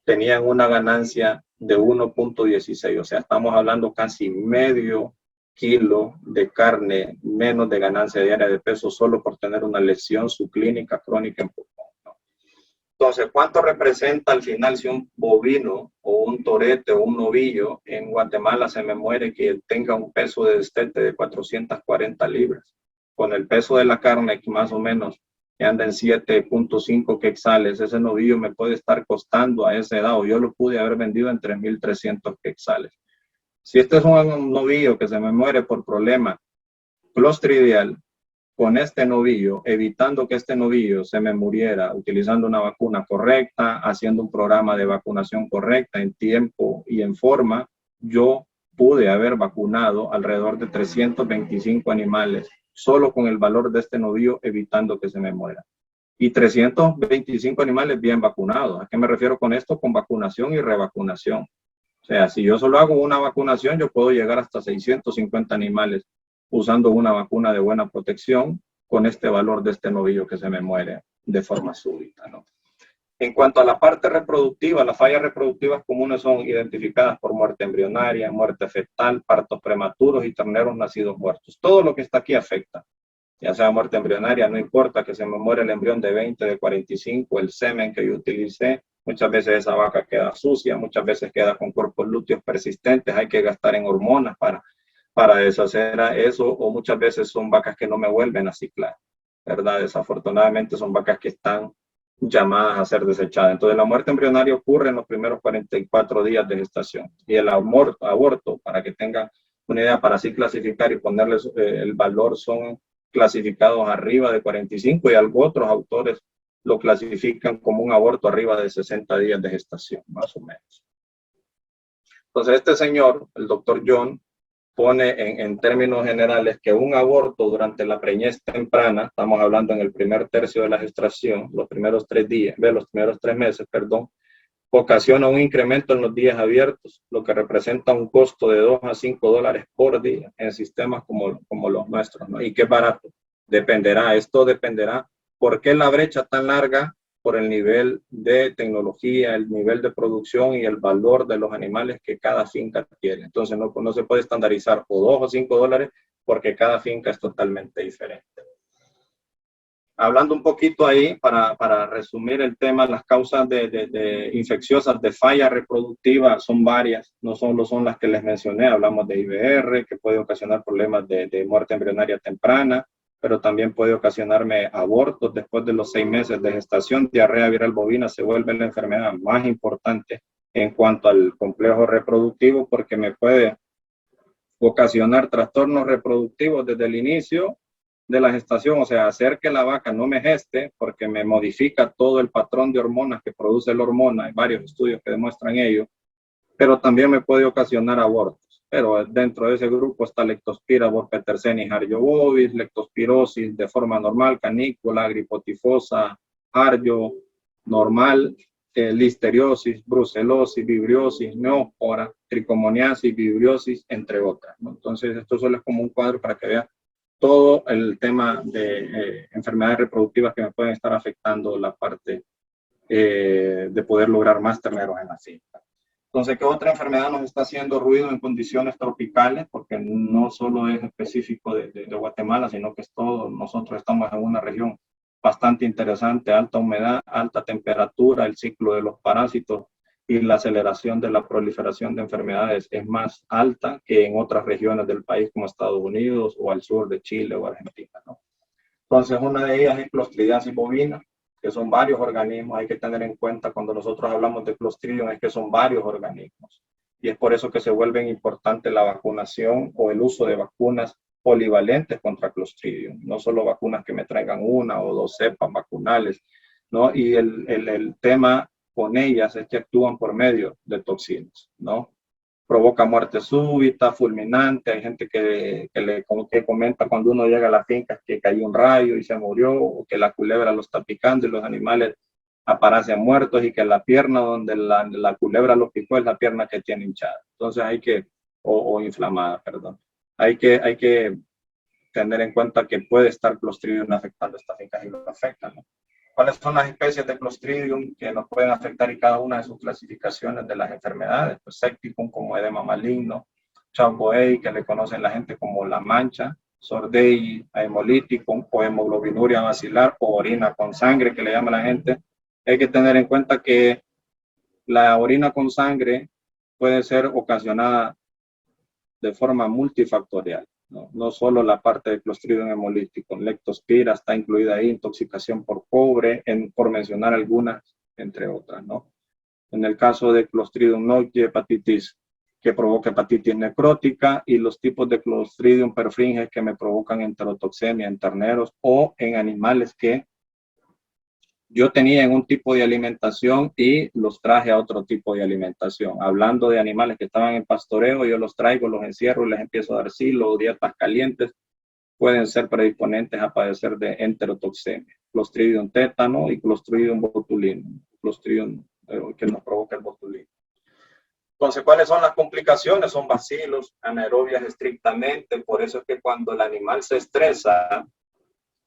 tenían una ganancia de 1.16, o sea, estamos hablando casi medio kilo de carne menos de ganancia diaria de peso solo por tener una lesión subclínica crónica en pulmón, ¿no? Entonces, ¿cuánto representa al final si un bovino o un torete o un novillo en Guatemala se me muere que tenga un peso de destete de 440 libras? Con el peso de la carne que más o menos anda en 7.5 quetzales, ese novillo me puede estar costando a esa edad, o yo lo pude haber vendido en 3.300 quetzales. Si este es un novillo que se me muere por problema clostridial, con este novillo, evitando que este novillo se me muriera, utilizando una vacuna correcta, haciendo un programa de vacunación correcta en tiempo y en forma, yo pude haber vacunado alrededor de 325 animales solo con el valor de este novillo, evitando que se me muera. Y 325 animales bien vacunados. ¿A qué me refiero con esto? Con vacunación y revacunación. O sea, si yo solo hago una vacunación, yo puedo llegar hasta 650 animales usando una vacuna de buena protección con este valor de este novillo que se me muere de forma súbita, ¿no? En cuanto a la parte reproductiva, las fallas reproductivas comunes son identificadas por muerte embrionaria, muerte fetal, partos prematuros y terneros nacidos muertos. Todo lo que está aquí afecta, ya sea muerte embrionaria, no importa que se me muera el embrión de 20, de 45, el semen que yo utilicé, muchas veces esa vaca queda sucia, muchas veces queda con cuerpos lúteos persistentes, hay que gastar en hormonas para deshacer a eso, o muchas veces son vacas que no me vuelven a ciclar, ¿verdad? Desafortunadamente son vacas que están llamadas a ser desechadas. Entonces la muerte embrionaria ocurre en los primeros 44 días de gestación y el aborto, para que tengan una idea, para así clasificar y ponerles el valor, son clasificados arriba de 45 y otros autores lo clasifican como un aborto arriba de 60 días de gestación, más o menos. Entonces este señor, el doctor John, pone en términos generales que un aborto durante la preñez temprana, estamos hablando en el primer tercio de la gestación, los primeros 3 meses, ocasiona un incremento en los días abiertos, lo que representa un costo de $2 a $5 por día en sistemas como los nuestros, ¿no? Y qué barato. Esto dependerá. ¿Por qué la brecha tan larga? Por el nivel de tecnología, el nivel de producción y el valor de los animales que cada finca tiene. Entonces no se puede estandarizar o $2 o $5 porque cada finca es totalmente diferente. Hablando un poquito ahí, para resumir el tema, las causas de infecciosas de falla reproductiva son varias, no solo son las que les mencioné, hablamos de IBR, que puede ocasionar problemas de muerte embrionaria temprana, pero también puede ocasionarme abortos después de los 6 meses de gestación. Diarrea viral bovina se vuelve la enfermedad más importante en cuanto al complejo reproductivo, porque me puede ocasionar trastornos reproductivos desde el inicio de la gestación, o sea, hacer que la vaca no me geste porque me modifica todo el patrón de hormonas que produce la hormona. Hay varios estudios que demuestran ello, pero también me puede ocasionar abortos. Pero dentro de ese grupo está Leptospira, Borpeterseni, Jarrio bovis, leptospirosis de forma normal, canícula, gripotifosa, Jarrio normal, listeriosis, brucelosis, vibriosis, neóspora, tricomoniasis, vibriosis, entre otras, ¿no? Entonces, esto solo es como un cuadro para que vean todo el tema de enfermedades reproductivas que me pueden estar afectando la parte de poder lograr más terneros en la finca. Entonces, ¿qué otra enfermedad nos está haciendo ruido en condiciones tropicales? Porque no solo es específico de Guatemala, sino que es todo. Nosotros estamos en una región bastante interesante, alta humedad, alta temperatura, el ciclo de los parásitos y la aceleración de la proliferación de enfermedades es más alta que en otras regiones del país como Estados Unidos o al sur de Chile o Argentina, ¿no? Entonces, una de ellas es Clostridium bovina, que son varios organismos. Hay que tener en cuenta cuando nosotros hablamos de Clostridium es que son varios organismos. Y es por eso que se vuelve importante la vacunación o el uso de vacunas polivalentes contra Clostridium. No solo vacunas que me traigan una o dos cepas vacunales, ¿no? Y el tema con ellas es que actúan por medio de toxinas, ¿no? Provoca muerte súbita, fulminante. Hay gente que comenta cuando uno llega a la finca que cayó un rayo y se murió, o que la culebra lo está picando y los animales aparecen muertos, y que la pierna donde la culebra lo picó es la pierna que tiene hinchada. Entonces hay que, o inflamada, perdón. Hay que tener en cuenta que puede estar Clostridium afectando esta finca y lo afecta, ¿no? ¿Cuáles son las especies de Clostridium que nos pueden afectar y cada una de sus clasificaciones de las enfermedades? Pues Septicum como edema maligno, Chamboei, que le conocen la gente como la mancha, Sordei, Hemolyticum o hemoglobinuria basilar o orina con sangre, que le llama la gente. Hay que tener en cuenta que la orina con sangre puede ser ocasionada de forma multifactorial. No solo la parte de Clostridium hemolítico, Leptospira está incluida ahí, intoxicación por cobre, por mencionar algunas, entre otras, ¿no? En el caso de Clostridium noicui, hepatitis que provoca hepatitis necrótica, y los tipos de Clostridium perfringens que me provocan enterotoxemia en terneros o en animales que yo tenía en un tipo de alimentación y los traje a otro tipo de alimentación. Hablando de animales que estaban en pastoreo, yo los traigo, los encierro y les empiezo a dar silo o dietas calientes. Pueden ser predisponentes a padecer de enterotoxemia. Clostridium tétano y Clostridium botulinum. Clostridium que nos provoca el botulismo. Entonces, ¿cuáles son las complicaciones? Son bacilos, anaerobias estrictamente. Por eso es que cuando el animal se estresa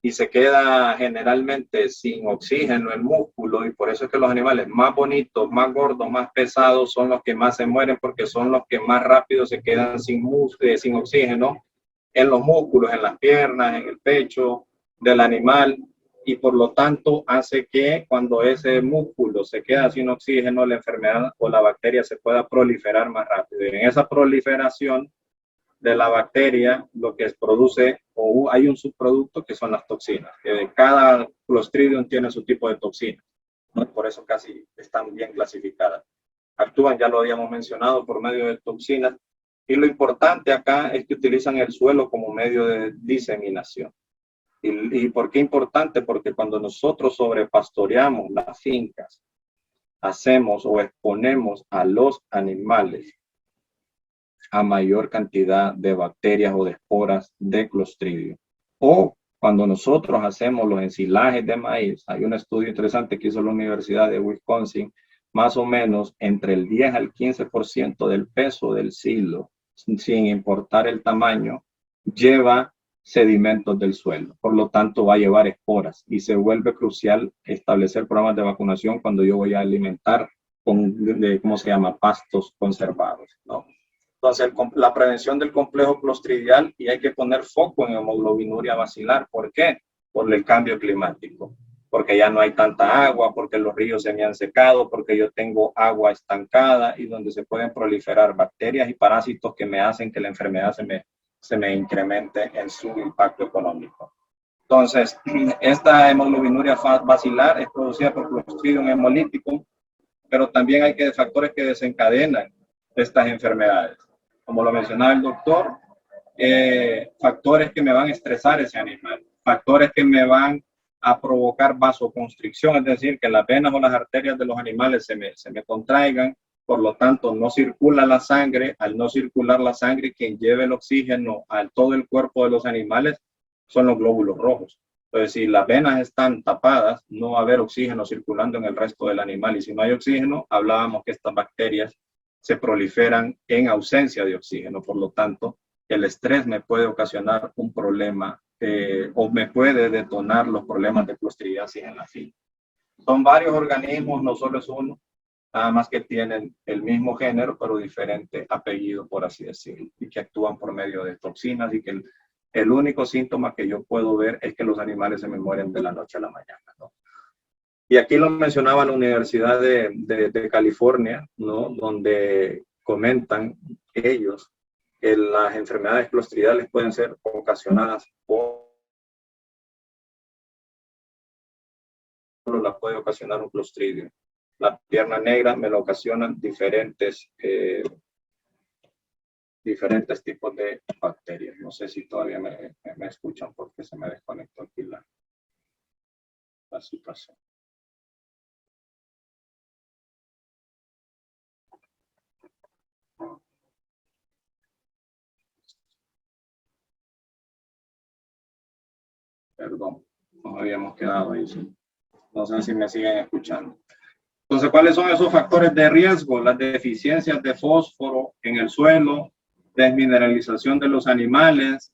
y se queda generalmente sin oxígeno el músculo, y por eso es que los animales más bonitos, más gordos, más pesados son los que más se mueren, porque son los que más rápido se quedan sin oxígeno en los músculos, en las piernas, en el pecho del animal, y por lo tanto hace que cuando ese músculo se queda sin oxígeno, la enfermedad o la bacteria se pueda proliferar más rápido. Y en esa proliferación de la bacteria, lo que produce, o hay un subproducto que son las toxinas, que cada Clostridium tiene su tipo de toxina, ¿no? Por eso casi están bien clasificadas. Actúan, ya lo habíamos mencionado, por medio de toxinas, y lo importante acá es que utilizan el suelo como medio de diseminación. ¿Y por qué importante? Porque cuando nosotros sobrepastoreamos las fincas, hacemos o exponemos a los animales a mayor cantidad de bacterias o de esporas de Clostridium. O cuando nosotros hacemos los ensilajes de maíz, hay un estudio interesante que hizo la Universidad de Wisconsin, más o menos entre el 10 al 15% del peso del silo, sin importar el tamaño, lleva sedimentos del suelo. Por lo tanto, va a llevar esporas y se vuelve crucial establecer programas de vacunación cuando yo voy a alimentar con, ¿cómo se llama?, pastos conservados, ¿no? Entonces, la prevención del complejo clostridial, y hay que poner foco en hemoglobinuria basilar. ¿Por qué? Por el cambio climático. Porque ya no hay tanta agua, porque los ríos se me han secado, porque yo tengo agua estancada y donde se pueden proliferar bacterias y parásitos que me hacen que la enfermedad se me incremente en su impacto económico. Entonces, esta hemoglobinuria basilar es producida por Clostridium hemolítico, pero también hay factores que desencadenan estas enfermedades. Como lo mencionaba el doctor, factores que me van a estresar ese animal, factores que me van a provocar vasoconstricción, es decir, que las venas o las arterias de los animales se me contraigan, por lo tanto no circula la sangre. Al no circular la sangre, quien lleve el oxígeno a todo el cuerpo de los animales son los glóbulos rojos. Entonces, si las venas están tapadas, no va a haber oxígeno circulando en el resto del animal, y si no hay oxígeno, hablábamos que estas bacterias se proliferan en ausencia de oxígeno. Por lo tanto, el estrés me puede ocasionar un problema o me puede detonar los problemas de clostridiasis en la finca. Son varios organismos, no solo es uno, nada más que tienen el mismo género, pero diferente apellido, por así decirlo, y que actúan por medio de toxinas, y que el único síntoma que yo puedo ver es que los animales se me mueren de la noche a la mañana, ¿no? Y aquí lo mencionaba la Universidad de California, ¿no? Donde comentan ellos que las enfermedades clostridiales pueden ser ocasionadas por, la puede ocasionar un clostridio. La pierna negra me lo ocasionan diferentes tipos de bacterias. No sé si todavía me escuchan porque se me desconectó aquí la situación. Perdón, nos habíamos quedado ahí. ¿Sí? No sé si me siguen escuchando. Entonces, ¿cuáles son esos factores de riesgo? Las deficiencias de fósforo en el suelo, desmineralización de los animales.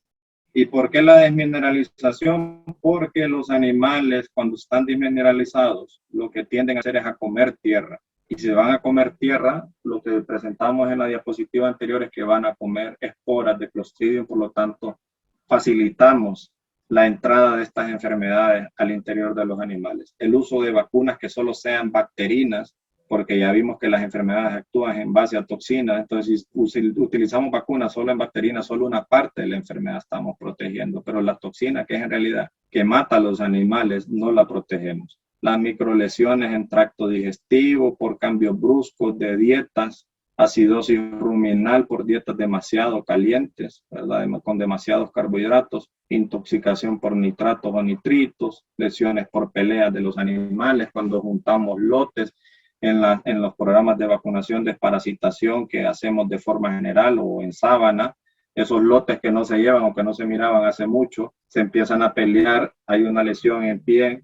¿Y por qué la desmineralización? Porque los animales, cuando están desmineralizados, lo que tienden a hacer es a comer tierra. Y si van a comer tierra, lo que presentamos en la diapositiva anterior es que van a comer esporas de Clostridium, por lo tanto, facilitamos la entrada de estas enfermedades al interior de los animales. El uso de vacunas que solo sean bacterinas, porque ya vimos que las enfermedades actúan en base a toxinas. Entonces, si utilizamos vacunas solo en bacterinas, solo una parte de la enfermedad estamos protegiendo, pero la toxina, que es en realidad que mata a los animales, no la protegemos. Las microlesiones en tracto digestivo por cambios bruscos de dietas, acidosis ruminal por dietas demasiado calientes, ¿verdad? Con demasiados carbohidratos, intoxicación por nitratos o nitritos, lesiones por peleas de los animales cuando juntamos lotes en los programas de vacunación, desparasitación que hacemos de forma general o en sábana. Esos lotes que no se llevan o que no se miraban hace mucho, se empiezan a pelear, hay una lesión en pie,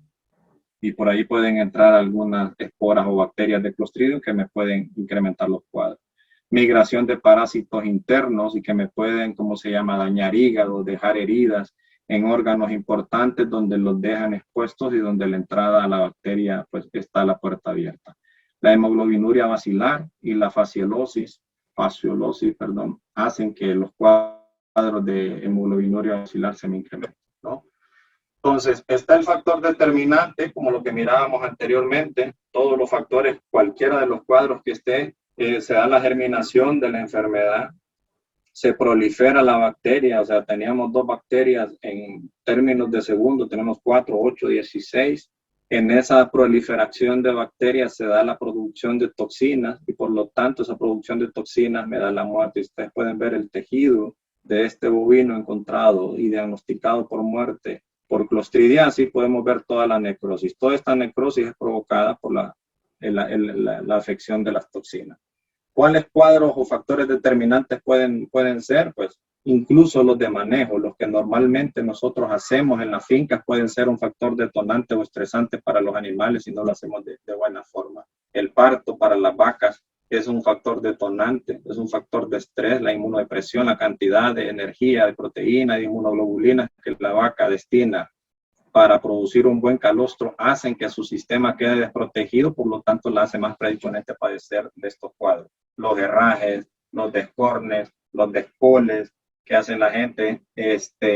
y por ahí pueden entrar algunas esporas o bacterias de Clostridium que me pueden incrementar los cuadros. Migración de parásitos internos y que me pueden, ¿cómo se llama?, dañar hígado, dejar heridas en órganos importantes donde los dejan expuestos y donde la entrada a la bacteria pues está a la puerta abierta. La hemoglobinuria basilar y la fasciolosis, hacen que los cuadros de hemoglobinuria basilar se me incrementen, ¿no? Entonces, está el factor determinante, como lo que mirábamos anteriormente, todos los factores, cualquiera de los cuadros que esté, se da la germinación de la enfermedad, se prolifera la bacteria, o sea, teníamos 2 bacterias en términos de segundo, tenemos 4, 8, 16. En esa proliferación de bacterias se da la producción de toxinas y por lo tanto esa producción de toxinas me da la muerte. Ustedes pueden ver el tejido de este bovino encontrado y diagnosticado por muerte por clostridiasis, podemos ver toda la necrosis. Toda esta necrosis es provocada por la afección de las toxinas. ¿Cuáles cuadros o factores determinantes pueden ser? Pues incluso los de manejo, los que normalmente nosotros hacemos en las fincas pueden ser un factor detonante o estresante para los animales si no lo hacemos de buena forma. El parto para las vacas es un factor detonante, es un factor de estrés, la inmunodepresión, la cantidad de energía, de proteína, de inmunoglobulinas que la vaca destina para producir un buen calostro hacen que su sistema quede desprotegido, por lo tanto la hace más predisponente a padecer de estos cuadros. Los herrajes, los descornes, los descoles que hace la gente,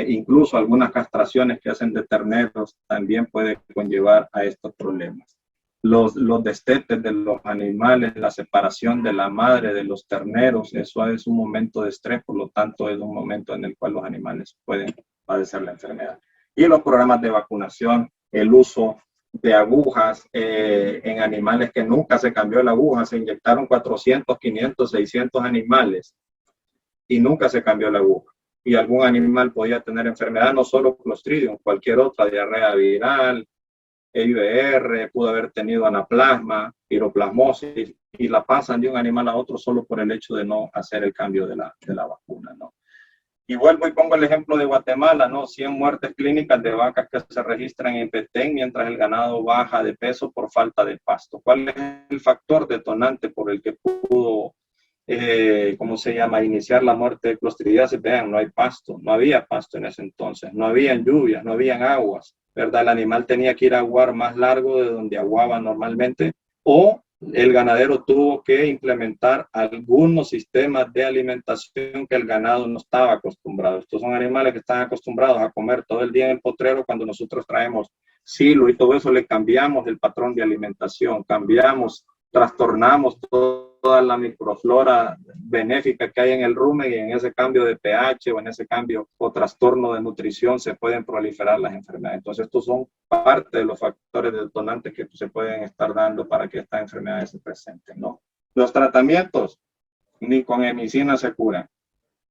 incluso algunas castraciones que hacen de terneros también puede conllevar a estos problemas. Los destetes de los animales, la separación de la madre de los terneros, eso es un momento de estrés, por lo tanto es un momento en el cual los animales pueden padecer la enfermedad. Y los programas de vacunación, el uso de agujas en animales que nunca se cambió la aguja. Se inyectaron 400, 500, 600 animales y nunca se cambió la aguja. Y algún animal podía tener enfermedad, no solo Clostridium, cualquier otra, diarrea viral, EIVR, pudo haber tenido anaplasma, piroplasmosis, y la pasan de un animal a otro solo por el hecho de no hacer el cambio de la vacuna, ¿no? Y vuelvo y pongo el ejemplo de Guatemala, ¿no? 100 muertes clínicas de vacas que se registran en Petén mientras el ganado baja de peso por falta de pasto. ¿Cuál es el factor detonante por el que pudo, ¿cómo se llama?, iniciar la muerte de clostridiasis? Vean, no hay pasto, no había pasto en ese entonces, no habían lluvias, no habían aguas, ¿verdad? El animal tenía que ir a aguar más largo de donde aguaba normalmente, o el ganadero tuvo que implementar algunos sistemas de alimentación que el ganado no estaba acostumbrado. Estos son animales que están acostumbrados a comer todo el día en el potrero. Cuando nosotros traemos silo y todo eso, le cambiamos el patrón de alimentación, cambiamos, trastornamos toda la microflora benéfica que hay en el rumen, y en ese cambio de pH o en ese cambio o trastorno de nutrición se pueden proliferar las enfermedades. Entonces, estos son parte de los factores detonantes que se pueden estar dando para que estas enfermedades se presenten, ¿no? Los tratamientos ni con hemicina se curan.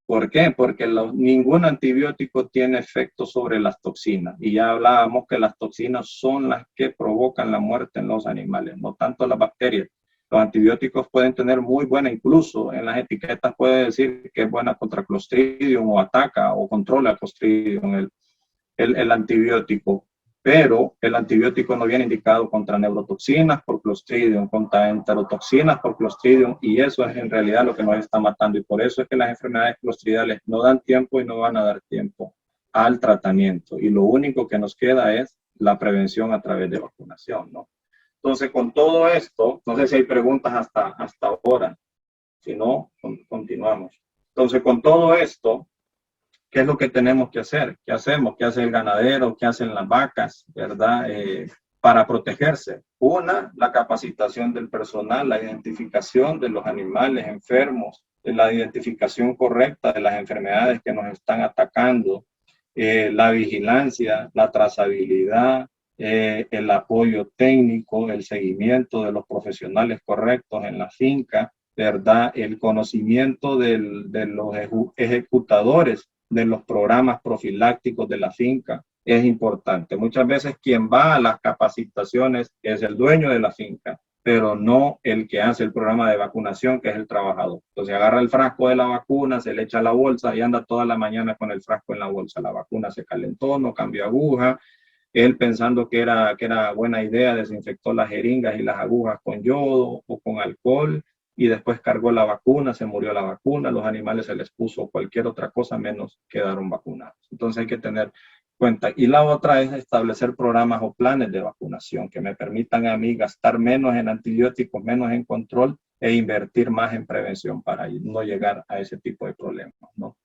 ¿Por qué? Porque ningún antibiótico tiene efecto sobre las toxinas. Y ya hablábamos que las toxinas son las que provocan la muerte en los animales, no tanto las bacterias. Los antibióticos pueden tener muy buena, incluso en las etiquetas puede decir que es buena contra Clostridium o ataca o controla Clostridium el antibiótico, pero el antibiótico no viene indicado contra neurotoxinas por Clostridium, contra enterotoxinas por Clostridium, y eso es en realidad lo que nos está matando, y por eso es que las enfermedades clostridiales no dan tiempo y no van a dar tiempo al tratamiento, y lo único que nos queda es la prevención a través de vacunación, ¿no? Entonces, con todo esto, no sé si hay preguntas hasta ahora, si no, continuamos. Entonces, con todo esto, ¿qué es lo que tenemos que hacer? ¿Qué hacemos? ¿Qué hace el ganadero? ¿Qué hacen las vacas? ¿Verdad? Para protegerse. Una, la capacitación del personal, la identificación de los animales enfermos, la identificación correcta de las enfermedades que nos están atacando, la vigilancia, la trazabilidad, el apoyo técnico, el seguimiento de los profesionales correctos en la finca, ¿verdad? El conocimiento de los ejecutadores de los programas profilácticos de la finca es importante. Muchas veces quien va a las capacitaciones es el dueño de la finca, pero no el que hace el programa de vacunación, que es el trabajador. Entonces agarra el frasco de la vacuna, se le echa a la bolsa y anda toda la mañana con el frasco en la bolsa. La vacuna se calentó, no cambió aguja. Él, pensando que era buena idea, desinfectó las jeringas y las agujas con yodo o con alcohol, y después cargó la vacuna, se murió la vacuna, los animales se les puso cualquier otra cosa menos quedaron vacunados. Entonces hay que tener cuenta. Y la otra es establecer programas o planes de vacunación que me permitan a mí gastar menos en antibióticos, menos en control, e invertir más en prevención para no llegar a ese tipo de problemas, ¿no?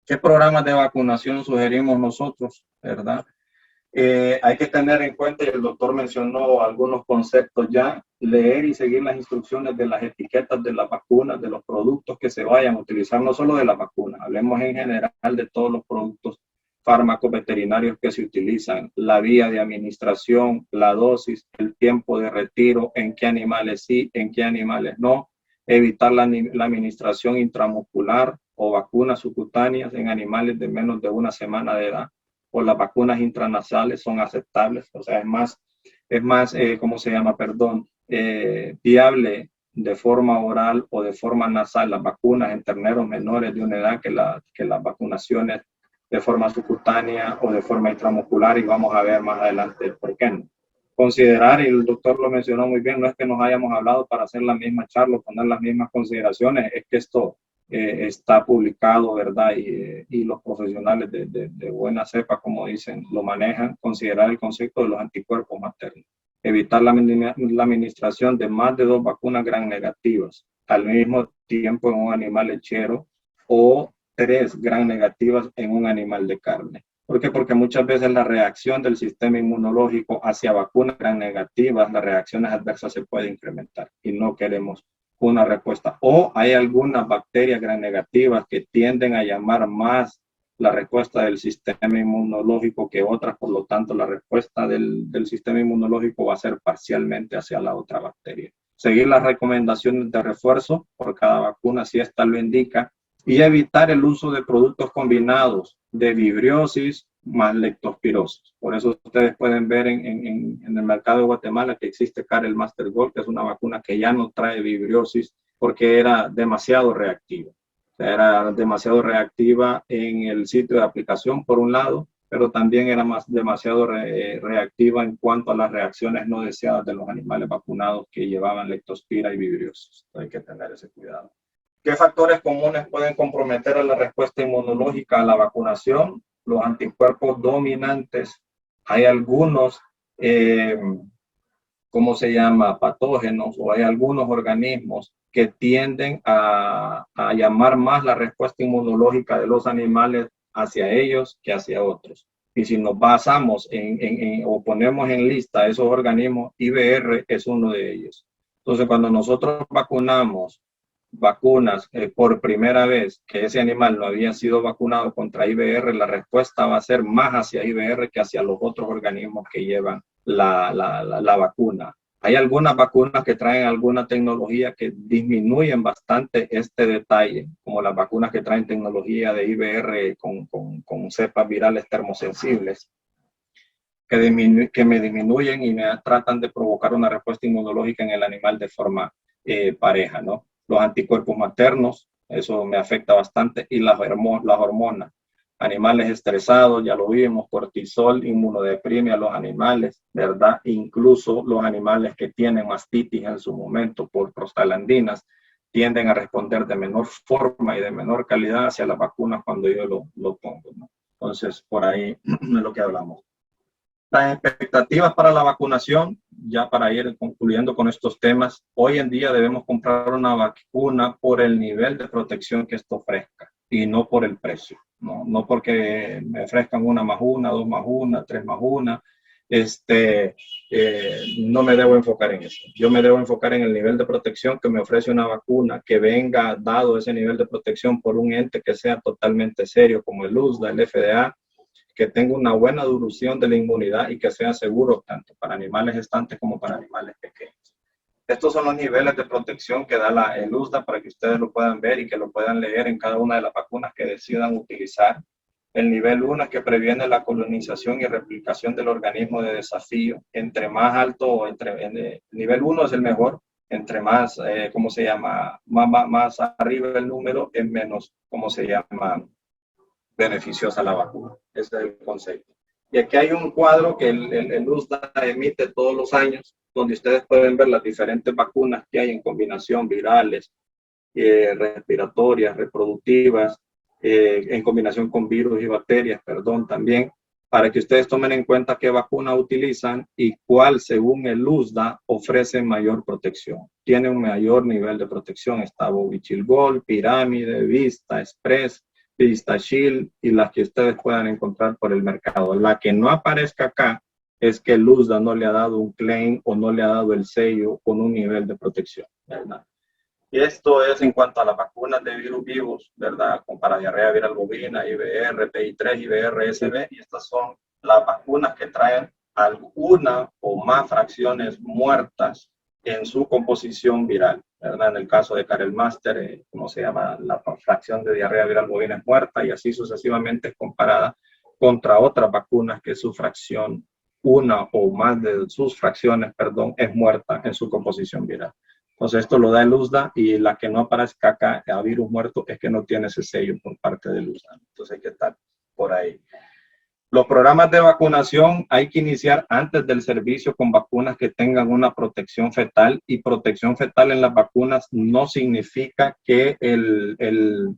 ¿Qué programas de vacunación sugerimos nosotros, verdad? Hay que tener en cuenta, y el doctor mencionó algunos conceptos ya, leer y seguir las instrucciones de las etiquetas de las vacunas, de los productos que se vayan a utilizar, no solo de la vacuna, hablemos en general de todos los productos fármacos veterinarios que se utilizan, la vía de administración, la dosis, el tiempo de retiro, en qué animales sí, en qué animales no, evitar la administración intramuscular o vacunas subcutáneas en animales de menos de una semana de edad, o las vacunas intranasales son aceptables, o sea, es más ¿cómo se llama? Perdón, viable de forma oral o de forma nasal las vacunas en terneros menores de una edad que las vacunaciones de forma subcutánea o de forma intramuscular, y vamos a ver más adelante por qué no. Considerar, y el doctor lo mencionó muy bien, no es que nos hayamos hablado para hacer la misma charla, poner las mismas consideraciones, es que esto está publicado, ¿verdad? Y los profesionales de buena cepa, como dicen, lo manejan. Considerar el concepto de los anticuerpos maternos. Evitar la administración de más de 2 vacunas gram negativas al mismo tiempo en un animal lechero, o 3 gram negativas en un animal de carne. ¿Por qué? Porque muchas veces la reacción del sistema inmunológico hacia vacunas gram negativas, las reacciones adversas se pueden incrementar y no queremos una respuesta. O hay algunas bacterias gram negativas que tienden a llamar más la respuesta del sistema inmunológico que otras, por lo tanto la respuesta del sistema inmunológico va a ser parcialmente hacia la otra bacteria. Seguir las recomendaciones de refuerzo por cada vacuna si esta lo indica y evitar el uso de productos combinados de vibriosis más leptospirosis. Por eso ustedes pueden ver en el mercado de Guatemala que existe Carel Master Gold, que es una vacuna que ya no trae vibriosis porque era demasiado reactiva. O sea, era demasiado reactiva en el sitio de aplicación, por un lado, pero también era demasiado reactiva en cuanto a las reacciones no deseadas de los animales vacunados que llevaban leptospira y vibriosis. Hay que tener ese cuidado. ¿Qué factores comunes pueden comprometer a la respuesta inmunológica a la vacunación? Los anticuerpos dominantes. Hay algunos, ¿cómo se llama? Patógenos, o hay algunos organismos que tienden a llamar más la respuesta inmunológica de los animales hacia ellos que hacia otros. Y si nos basamos o ponemos en lista esos organismos, IBR es uno de ellos. Entonces, cuando nosotros vacunamos vacunas por primera vez, que ese animal no había sido vacunado contra IBR, la respuesta va a ser más hacia IBR que hacia los otros organismos que llevan la vacuna. Hay algunas vacunas que traen alguna tecnología que disminuyen bastante este detalle, como las vacunas que traen tecnología de IBR con cepas virales termosensibles, que me disminuyen y me tratan de provocar una respuesta inmunológica en el animal de forma pareja, ¿no? Los anticuerpos maternos, eso me afecta bastante, y las hormonas. Animales estresados, ya lo vimos, cortisol inmunodeprime a los animales, ¿verdad? Incluso los animales que tienen mastitis en su momento por prostaglandinas tienden a responder de menor forma y de menor calidad hacia las vacunas cuando yo lo pongo, ¿no? Entonces, por ahí es lo que hablamos. Las expectativas para la vacunación, ya para ir concluyendo con estos temas, hoy en día debemos comprar una vacuna por el nivel de protección que esto ofrezca y no por el precio, no porque me ofrezcan 1 más 1, 2 más 1, 3 más 1, no me debo enfocar en eso. Yo me debo enfocar en el nivel de protección que me ofrece una vacuna, que venga dado ese nivel de protección por un ente que sea totalmente serio, como el USDA, el FDA, que tenga una buena duración de la inmunidad y que sea seguro tanto para animales gestantes como para animales pequeños. Estos son los niveles de protección que da el USDA para que ustedes lo puedan ver y que lo puedan leer en cada una de las vacunas que decidan utilizar. El nivel 1 es que previene la colonización y replicación del organismo de desafío. Entre más alto, el nivel 1 es el mejor. Entre más, ¿cómo se llama? Más arriba el número, es menos, ¿cómo se llama? Beneficiosa la vacuna. Ese es el concepto. Y aquí hay un cuadro que el USDA emite todos los años, donde ustedes pueden ver las diferentes vacunas que hay en combinación, virales, respiratorias, reproductivas, en combinación con virus y bacterias, perdón, también, para que ustedes tomen en cuenta qué vacuna utilizan y cuál, según el USDA, ofrece mayor protección. Tiene un mayor nivel de protección. Está Bovichil Gold, Pirámide, Vista, Express, VistaShield y las que ustedes puedan encontrar por el mercado. La que no aparezca acá es que el USDA no le ha dado un claim o no le ha dado el sello con un nivel de protección, ¿verdad? Y esto es en cuanto a las vacunas de virus vivos, ¿verdad? Como para diarrea viral bovina, IBR, PI3, IBR, SB, y estas son las vacunas que traen alguna o más fracciones muertas en su composición viral, ¿verdad? En el caso de Carel Master, ¿cómo se llama? La fracción de diarrea viral bovina es muerta y así sucesivamente es comparada contra otras vacunas que su fracción, una o más de sus fracciones, perdón, es muerta en su composición viral. Entonces esto lo da el USDA y la que no aparezca acá a virus muerto es que no tiene ese sello por parte del USDA. Entonces hay que estar por ahí. Los programas de vacunación hay que iniciar antes del servicio con vacunas que tengan una protección fetal, y protección fetal en las vacunas no significa que el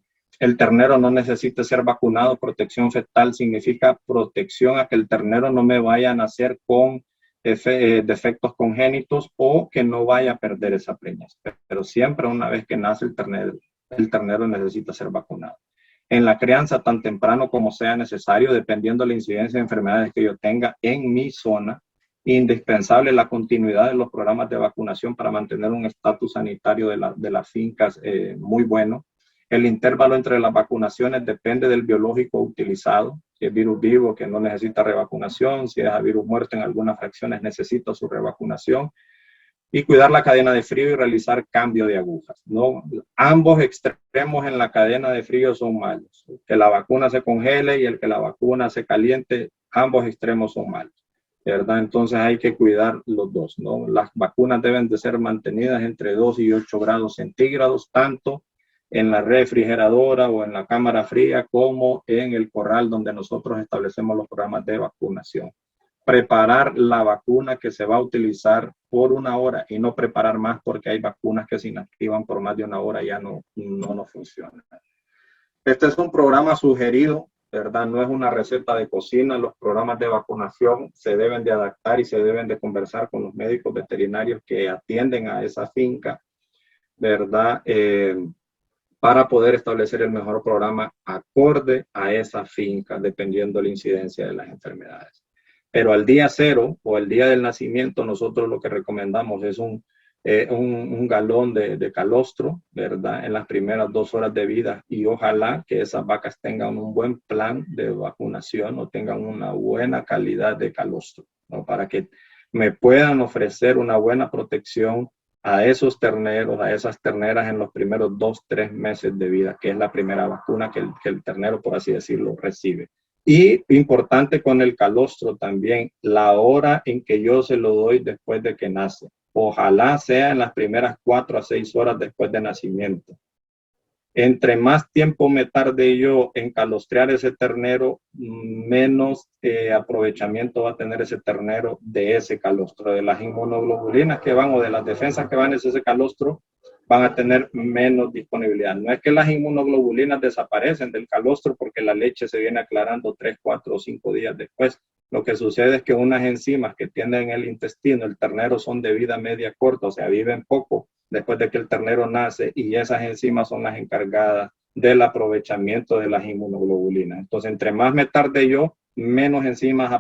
ternero no necesite ser vacunado. Protección fetal significa protección a que el ternero no me vaya a nacer con defectos congénitos o que no vaya a perder esa preñez. Pero siempre una vez que nace el ternero necesita ser vacunado. En la crianza, tan temprano como sea necesario, dependiendo de la incidencia de enfermedades que yo tenga en mi zona, indispensable la continuidad de los programas de vacunación para mantener un estatus sanitario de las fincas muy bueno. El intervalo entre las vacunaciones depende del biológico utilizado. Si es virus vivo que no necesita revacunación, si es a virus muerto en algunas fracciones necesita su revacunación. Y cuidar la cadena de frío y realizar cambio de agujas. No, ambos extremos en la cadena de frío son malos. Que la vacuna se congele y el que la vacuna se caliente, ambos extremos son malos, ¿verdad? Entonces hay que cuidar los dos, ¿no? Las vacunas deben de ser mantenidas entre 2 y 8 grados centígrados, tanto en la refrigeradora o en la cámara fría como en el corral donde nosotros establecemos los programas de vacunación. Preparar la vacuna que se va a utilizar por 1 hora y no preparar más, porque hay vacunas que se inactivan por más de 1 hora y ya no funcionan. Este es un programa sugerido, ¿verdad? No es una receta de cocina. Los programas de vacunación se deben de adaptar y se deben de conversar con los médicos veterinarios que atienden a esa finca, ¿verdad? Para poder establecer el mejor programa acorde a esa finca, dependiendo de la incidencia de las enfermedades. Pero al día 0 o el día del nacimiento, nosotros lo que recomendamos es un galón de calostro, ¿verdad? En las primeras 2 horas de vida, y ojalá que esas vacas tengan un buen plan de vacunación o tengan una buena calidad de calostro, ¿no? Para que me puedan ofrecer una buena protección a esos terneros, a esas terneras en los primeros 2, 3 meses de vida, que es la primera vacuna que el ternero, por así decirlo, recibe. Y importante con el calostro también, la hora en que yo se lo doy después de que nace. Ojalá sea en las primeras 4 a 6 horas después de nacimiento. Entre más tiempo me tarde yo en calostrear ese ternero, menos aprovechamiento va a tener ese ternero de ese calostro. De las inmunoglobulinas que van o de las defensas que van en ese calostro, van a tener menos disponibilidad. No es que las inmunoglobulinas desaparecen del calostro porque la leche se viene aclarando 3, 4 o 5 días después. Lo que sucede es que unas enzimas que tienen el intestino, el ternero, son de vida media corta, o sea, viven poco después de que el ternero nace, y esas enzimas son las encargadas del aprovechamiento de las inmunoglobulinas. Entonces, entre más me tarde yo, menos enzimas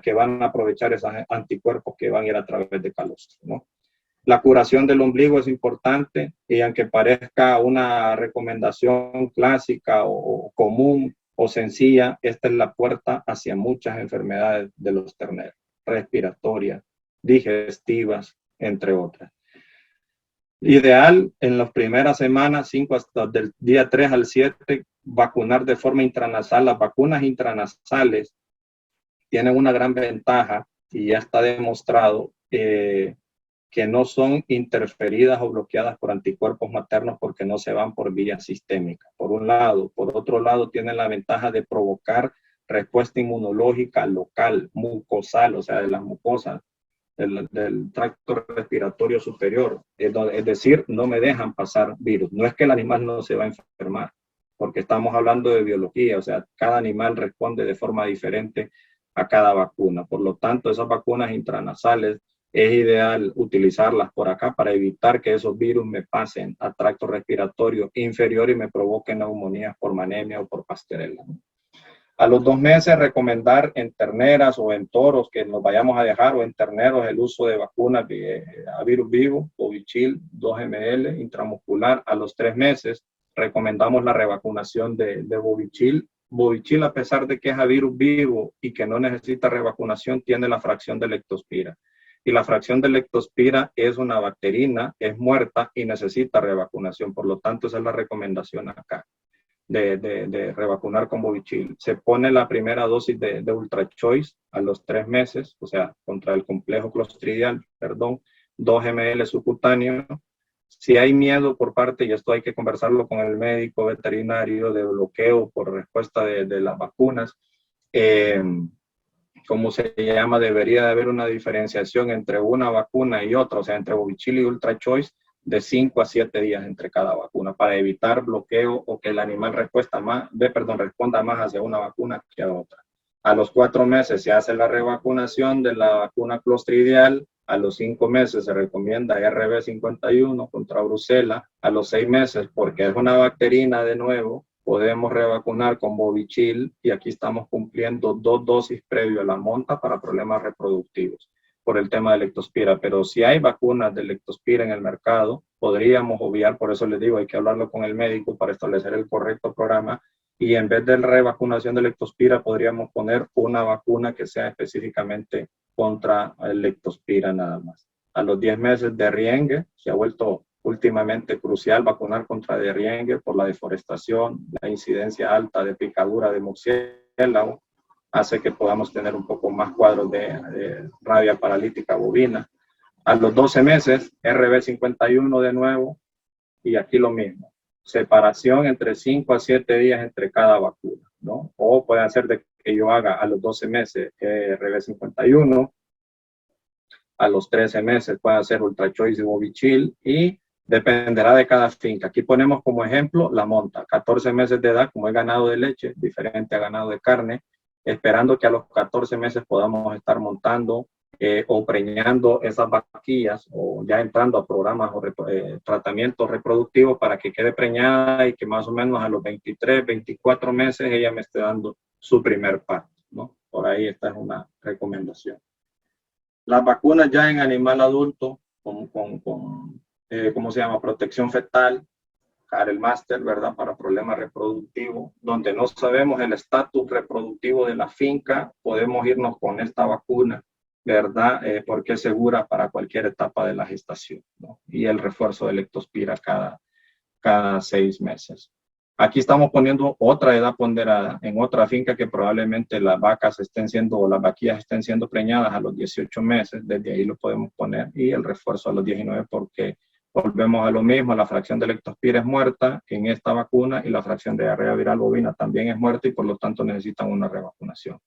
que van a aprovechar esos anticuerpos que van a ir a través de calostro, ¿no? La curación del ombligo es importante, y aunque parezca una recomendación clásica o común o sencilla, esta es la puerta hacia muchas enfermedades de los terneros, respiratorias, digestivas, entre otras. Ideal en las primeras semanas, 5 hasta del día 3 al 7, vacunar de forma intranasal. Las vacunas intranasales tienen una gran ventaja, y ya está demostrado que no son interferidas o bloqueadas por anticuerpos maternos porque no se van por vía sistémica, por un lado. Por otro lado, tienen la ventaja de provocar respuesta inmunológica local, mucosal, o sea, de las mucosas del tracto respiratorio superior. Es decir, no me dejan pasar virus. No es que el animal no se va a enfermar, porque estamos hablando de biología, o sea, cada animal responde de forma diferente a cada vacuna. Por lo tanto, esas vacunas intranasales es ideal utilizarlas por acá para evitar que esos virus me pasen a tracto respiratorio inferior y me provoquen neumonías por manemia o por pastorela. A los 2 meses, recomendar en terneras o en toros que nos vayamos a dejar, o en terneros, el uso de vacunas a virus vivo, Bovichil 2 ml intramuscular. A los 3 meses, recomendamos la revacunación de Bovichil. Bovichil, a pesar de que es a virus vivo y que no necesita revacunación, tiene la fracción de lectospira. Y la fracción de lectospira es una bacterina, es muerta y necesita revacunación. Por lo tanto, esa es la recomendación acá, de revacunar con Bovichil. Se pone la primera dosis de Ultra Choice a los 3 meses, o sea, contra el complejo clostridial, 2 ml subcutáneo. Si hay miedo por parte, y esto hay que conversarlo con el médico veterinario, de bloqueo por respuesta de las vacunas, como se llama, debería de haber una diferenciación entre una vacuna y otra, o sea, entre Bovichil y Ultra Choice, de 5 a 7 días entre cada vacuna, para evitar bloqueo o que el animal responda más hacia una vacuna que a otra. A los 4 meses se hace la revacunación de la vacuna clostridial. A los 5 meses se recomienda RB51 contra brucela. A los 6 meses, porque es una bacterina de nuevo, podemos revacunar con Bovichil, y aquí estamos cumpliendo 2 dosis previo a la monta para problemas reproductivos. por el tema de leptospira, pero si hay vacunas de leptospira en el mercado, podríamos obviar, por eso les digo, hay que hablarlo con el médico para establecer el correcto programa, y en vez de la revacunación de leptospira, podríamos poner una vacuna que sea específicamente contra el leptospira nada más. A los 10 meses de dengue, se ha vuelto últimamente crucial vacunar contra dengue por la deforestación, la incidencia alta de picadura de murciélago, hace que podamos tener un poco más cuadros de rabia paralítica bovina. A los 12 meses, RB51 de nuevo, y aquí lo mismo. Separación entre 5 a 7 días entre cada vacuna, ¿no? O puede ser de que yo haga a los 12 meses RB51, a los 13 meses puede hacer Ultra Choice y Bovichil, y dependerá de cada finca. Aquí ponemos como ejemplo la monta, 14 meses de edad, como es ganado de leche, diferente a ganado de carne, esperando que a los 14 meses podamos estar montando o preñando esas vaquillas o ya entrando a programas o tratamientos reproductivos para que quede preñada y que más o menos a los 23, 24 meses ella me esté dando su primer parto, ¿no? Por ahí esta es una recomendación. Las vacunas ya en animal adulto ¿cómo se llama? Protección fetal, Karel Master, ¿verdad? Para problemas reproductivos, donde no sabemos el estatus reproductivo de la finca, podemos irnos con esta vacuna, ¿verdad? Porque es segura para cualquier etapa de la gestación, ¿no? Y el refuerzo de leptospira cada 6 meses. Aquí estamos poniendo otra edad ponderada en otra finca que probablemente las vacas estén siendo, o las vaquillas estén siendo preñadas a los 18 meses, desde ahí lo podemos poner, y el refuerzo a los 19 porque volvemos a lo mismo, la fracción de leptospira es muerta en esta vacuna y la fracción de diarrea viral bovina también es muerta y por lo tanto necesitan una revacunación.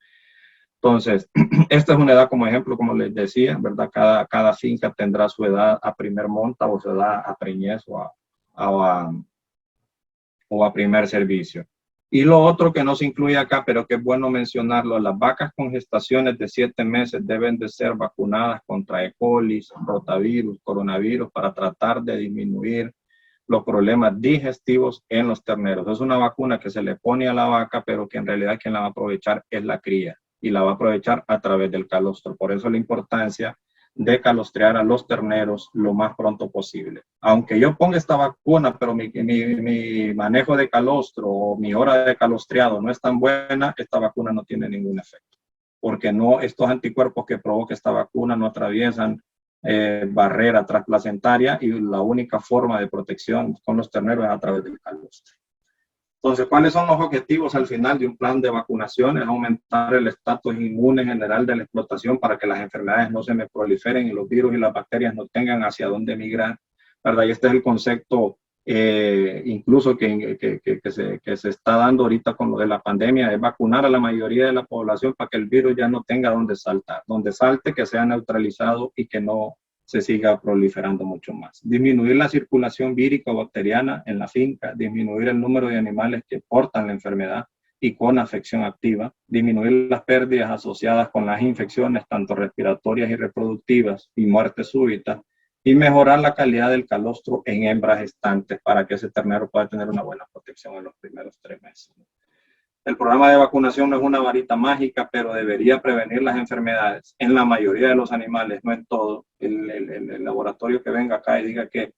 Entonces, esta es una edad como ejemplo, como les decía, ¿verdad? Cada finca tendrá su edad a primer monta o su edad a preñez o a primer servicio. Y lo otro que no se incluye acá, pero que es bueno mencionarlo, las vacas con gestaciones de 7 meses deben de ser vacunadas contra E. coli, rotavirus, coronavirus, para tratar de disminuir los problemas digestivos en los terneros. Es una vacuna que se le pone a la vaca, pero que en realidad quien la va a aprovechar es la cría y la va a aprovechar a través del calostro. Por eso la importancia de calostrear a los terneros lo más pronto posible. Aunque yo ponga esta vacuna, pero mi manejo de calostro o mi hora de calostreado no es tan buena, esta vacuna no tiene ningún efecto. Porque no, estos anticuerpos que provoca esta vacuna no atraviesan barrera transplacentaria y la única forma de protección con los terneros es a través del calostro. Entonces, ¿cuáles son los objetivos al final de un plan de vacunación? Es aumentar el estatus inmune general de la explotación para que las enfermedades no se me proliferen y los virus y las bacterias no tengan hacia dónde migrar, ¿verdad? Y este es el concepto incluso que se está dando ahorita con lo de la pandemia, es vacunar a la mayoría de la población para que el virus ya no tenga dónde saltar, donde salte que sea neutralizado y que no se siga proliferando mucho más. Disminuir la circulación vírica o bacteriana en la finca, disminuir el número de animales que portan la enfermedad y con afección activa, disminuir las pérdidas asociadas con las infecciones, tanto respiratorias y reproductivas y muerte súbita, y mejorar la calidad del calostro en hembras gestantes para que ese ternero pueda tener una buena protección en los primeros 3 meses. El programa de vacunación no es una varita mágica, pero debería prevenir las enfermedades en la mayoría de los animales, no en todo. El laboratorio que venga acá y diga que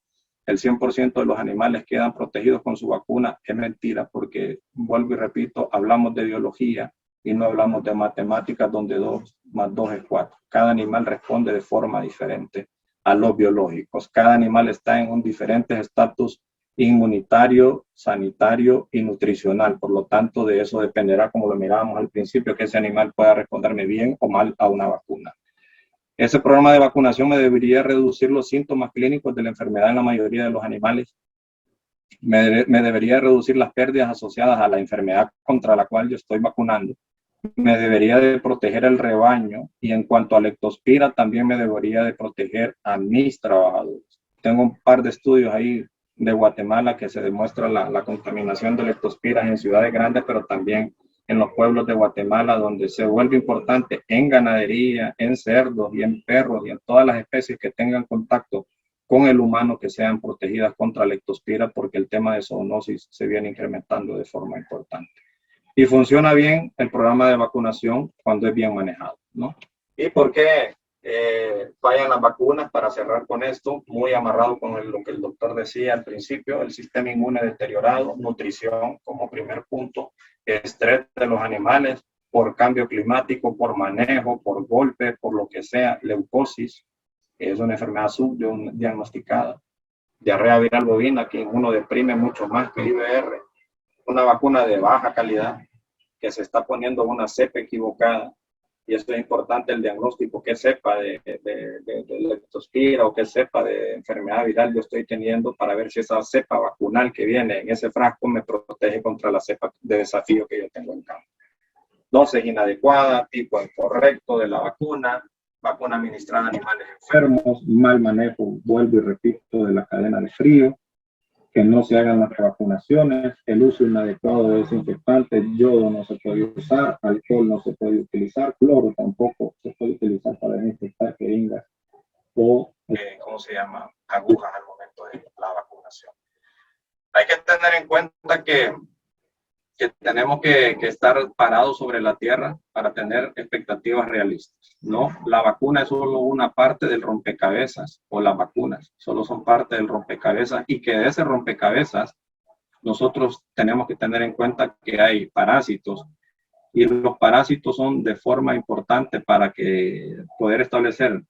el 100% de los animales quedan protegidos con su vacuna es mentira, porque, vuelvo y repito, hablamos de biología y no hablamos de matemáticas donde 2 más 2 es 4. Cada animal responde de forma diferente a los biológicos. Cada animal está en un diferente estatus inmunitario, sanitario y nutricional. Por lo tanto, de eso dependerá, como lo mirábamos al principio, que ese animal pueda responderme bien o mal a una vacuna. Ese programa de vacunación me debería reducir los síntomas clínicos de la enfermedad en la mayoría de los animales. Me debería reducir las pérdidas asociadas a la enfermedad contra la cual yo estoy vacunando. Me debería de proteger el rebaño y en cuanto a leptospira también me debería de proteger a mis trabajadores. Tengo un par de estudios ahí de Guatemala que se demuestra la contaminación de leptospiras en ciudades grandes, pero también en los pueblos de Guatemala, donde se vuelve importante en ganadería, en cerdos y en perros y en todas las especies que tengan contacto con el humano que sean protegidas contra leptospira, porque el tema de zoonosis se viene incrementando de forma importante. Y funciona bien el programa de vacunación cuando es bien manejado, ¿no? ¿Y por qué fallan las vacunas, para cerrar con esto, muy amarrado con lo que el doctor decía al principio, el sistema inmune deteriorado, nutrición como primer punto, estrés de los animales por cambio climático, por manejo, por golpe, por lo que sea, leucosis, que es una enfermedad subdiagnosticada, diarrea viral bovina, que uno deprime mucho más que IBR, una vacuna de baja calidad, que se está poniendo una cepa equivocada, y eso es importante el diagnóstico, qué cepa de leptospira o qué cepa de enfermedad viral yo estoy teniendo, para ver si esa cepa vacunal que viene en ese frasco me protege contra la cepa de desafío que yo tengo en campo. Dosis inadecuada, tipo incorrecto de la vacuna, vacuna administrada a animales enfermos, mal manejo, vuelvo y repito, de la cadena de frío, que no se hagan las revacunaciones, el uso inadecuado de desinfectantes, yodo no se puede usar, alcohol no se puede utilizar, cloro tampoco se puede utilizar para desinfectar jeringas o, ¿cómo se llama?, agujas al momento de la vacunación. Hay que tener en cuenta que tenemos que estar parados sobre la tierra para tener expectativas realistas, ¿no? La vacuna es solo una parte del rompecabezas, o las vacunas solo son parte del rompecabezas, y que de ese rompecabezas nosotros tenemos que tener en cuenta que hay parásitos, y los parásitos son de forma importante para que poder establecer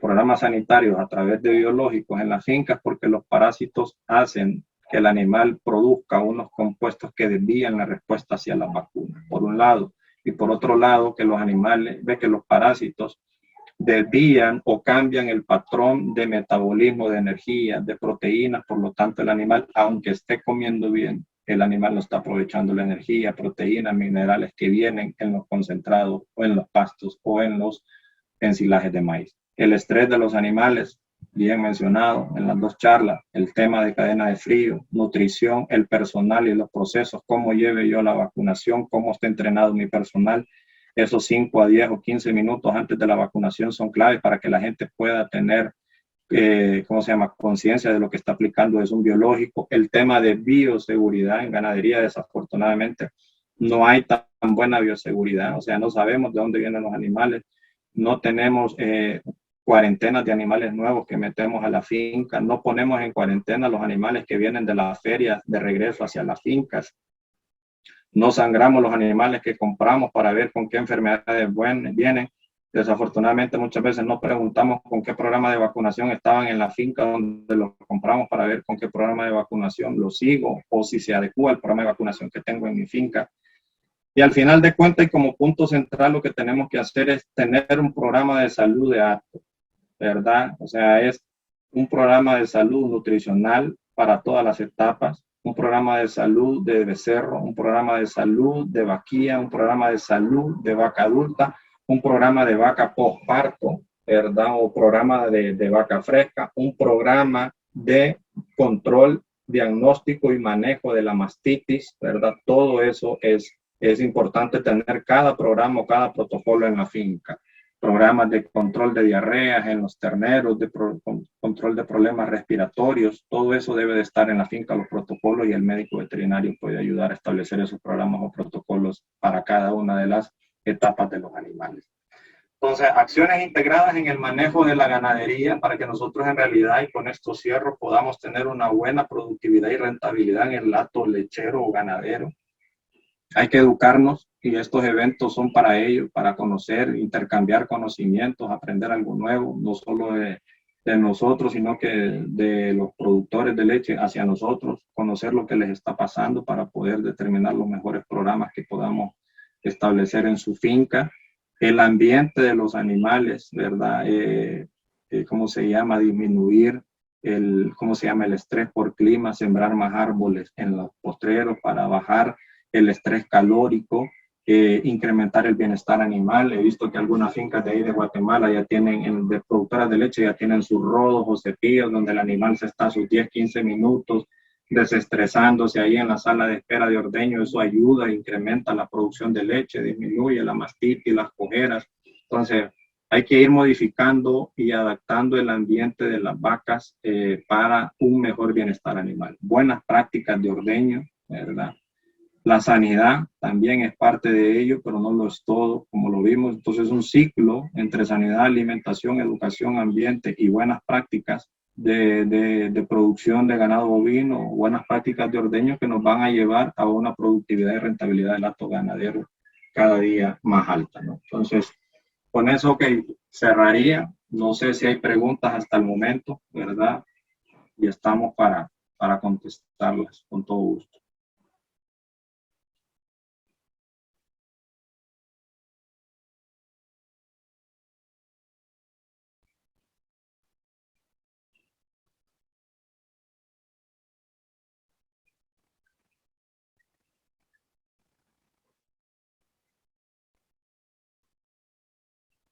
programas sanitarios a través de biológicos en las fincas, porque los parásitos hacen que el animal produzca unos compuestos que desvían la respuesta hacia la vacuna, por un lado, y por otro lado, que los animales, ve que los parásitos desvían o cambian el patrón de metabolismo de energía, de proteínas, por lo tanto el animal, aunque esté comiendo bien, el animal no está aprovechando la energía, proteínas, minerales que vienen en los concentrados o en los pastos o en los ensilajes de maíz. El estrés de los animales, bien mencionado en las dos charlas, el tema de cadena de frío, nutrición, el personal y los procesos, cómo lleve yo la vacunación, cómo está entrenado mi personal. Esos 5 a 10 o 15 minutos antes de la vacunación son claves para que la gente pueda tener, ¿cómo se llama?, conciencia de lo que está aplicando. Es un biológico. El tema de bioseguridad en ganadería, desafortunadamente, no hay tan buena bioseguridad. O sea, no sabemos de dónde vienen los animales. No tenemos cuarentenas de animales nuevos que metemos a la finca. No ponemos en cuarentena los animales que vienen de las ferias de regreso hacia las fincas. No sangramos los animales que compramos para ver con qué enfermedades vienen. Desafortunadamente, muchas veces no preguntamos con qué programa de vacunación estaban en la finca donde los compramos, para ver con qué programa de vacunación lo sigo, o si se adecua al programa de vacunación que tengo en mi finca. Y al final de cuentas, y como punto central, lo que tenemos que hacer es tener un programa de salud de alto, ¿verdad? O sea, es un programa de salud nutricional para todas las etapas, un programa de salud de becerro, un programa de salud de vaquilla, un programa de salud de vaca adulta, un programa de vaca postparto, ¿verdad? O programa de vaca fresca, un programa de control, diagnóstico y manejo de la mastitis, ¿verdad? Todo eso es importante tener cada programa o cada protocolo en la finca. Programas de control de diarreas en los terneros, control de problemas respiratorios, todo eso debe de estar en la finca, los protocolos, y el médico veterinario puede ayudar a establecer esos programas o protocolos para cada una de las etapas de los animales. Entonces, acciones integradas en el manejo de la ganadería para que nosotros en realidad, y con esto cierro, podamos tener una buena productividad y rentabilidad en el hato lechero o ganadero. Hay que educarnos, y estos eventos son para ello, para conocer, intercambiar conocimientos, aprender algo nuevo, no solo de nosotros, sino que de los productores de leche hacia nosotros, conocer lo que les está pasando para poder determinar los mejores programas que podamos establecer en su finca. El ambiente de los animales, ¿verdad? ¿Cómo se llama? Disminuir el estrés por clima, sembrar más árboles en los postreros para bajar el estrés calórico, incrementar el bienestar animal. He visto que algunas fincas de ahí de Guatemala ya tienen, de productoras de leche, ya tienen sus rodos o cepillos donde el animal se está a sus 10, 15 minutos desestresándose ahí en la sala de espera de ordeño. Eso ayuda, incrementa la producción de leche, disminuye la mastitis, las cojeras. Entonces, hay que ir modificando y adaptando el ambiente de las vacas para un mejor bienestar animal. Buenas prácticas de ordeño, ¿verdad? La sanidad también es parte de ello, pero no lo es todo, como lo vimos. Entonces, es un ciclo entre sanidad, alimentación, educación, ambiente y buenas prácticas de producción de ganado bovino, buenas prácticas de ordeño que nos van a llevar a una productividad y rentabilidad del acto ganadero cada día más alta, ¿no? Entonces, con eso que cerraría. No sé si hay preguntas hasta el momento, ¿verdad? Y estamos para contestarlas con todo gusto.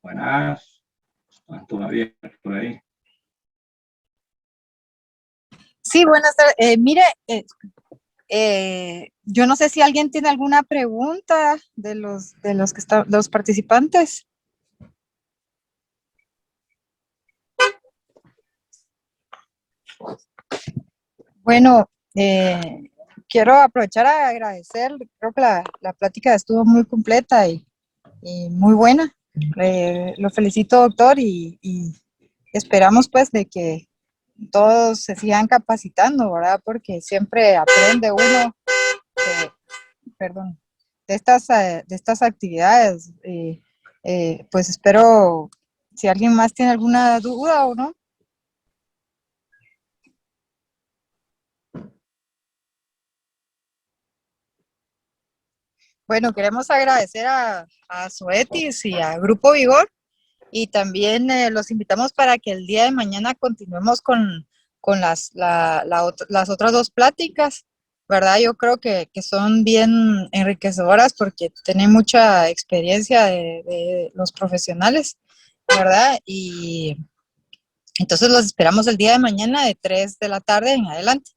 Buenas, están todavía por ahí. Sí, buenas tardes. Mire, yo no sé si alguien tiene alguna pregunta de los que están, los participantes. Bueno, quiero aprovechar a agradecer. Creo que la plática estuvo muy completa y muy buena. Lo felicito, doctor, y esperamos pues de que todos se sigan capacitando, ¿verdad? Porque siempre aprende uno perdón, de estas actividades. Pues espero, si alguien más tiene alguna duda o no. Bueno, queremos agradecer a Zoetis y a Grupo Vigor, y también los invitamos para que el día de mañana continuemos con las otras dos pláticas, ¿verdad? Yo creo que son bien enriquecedoras porque tienen mucha experiencia de los profesionales, ¿verdad? Y entonces los esperamos el día de mañana de 3 de la tarde en adelante.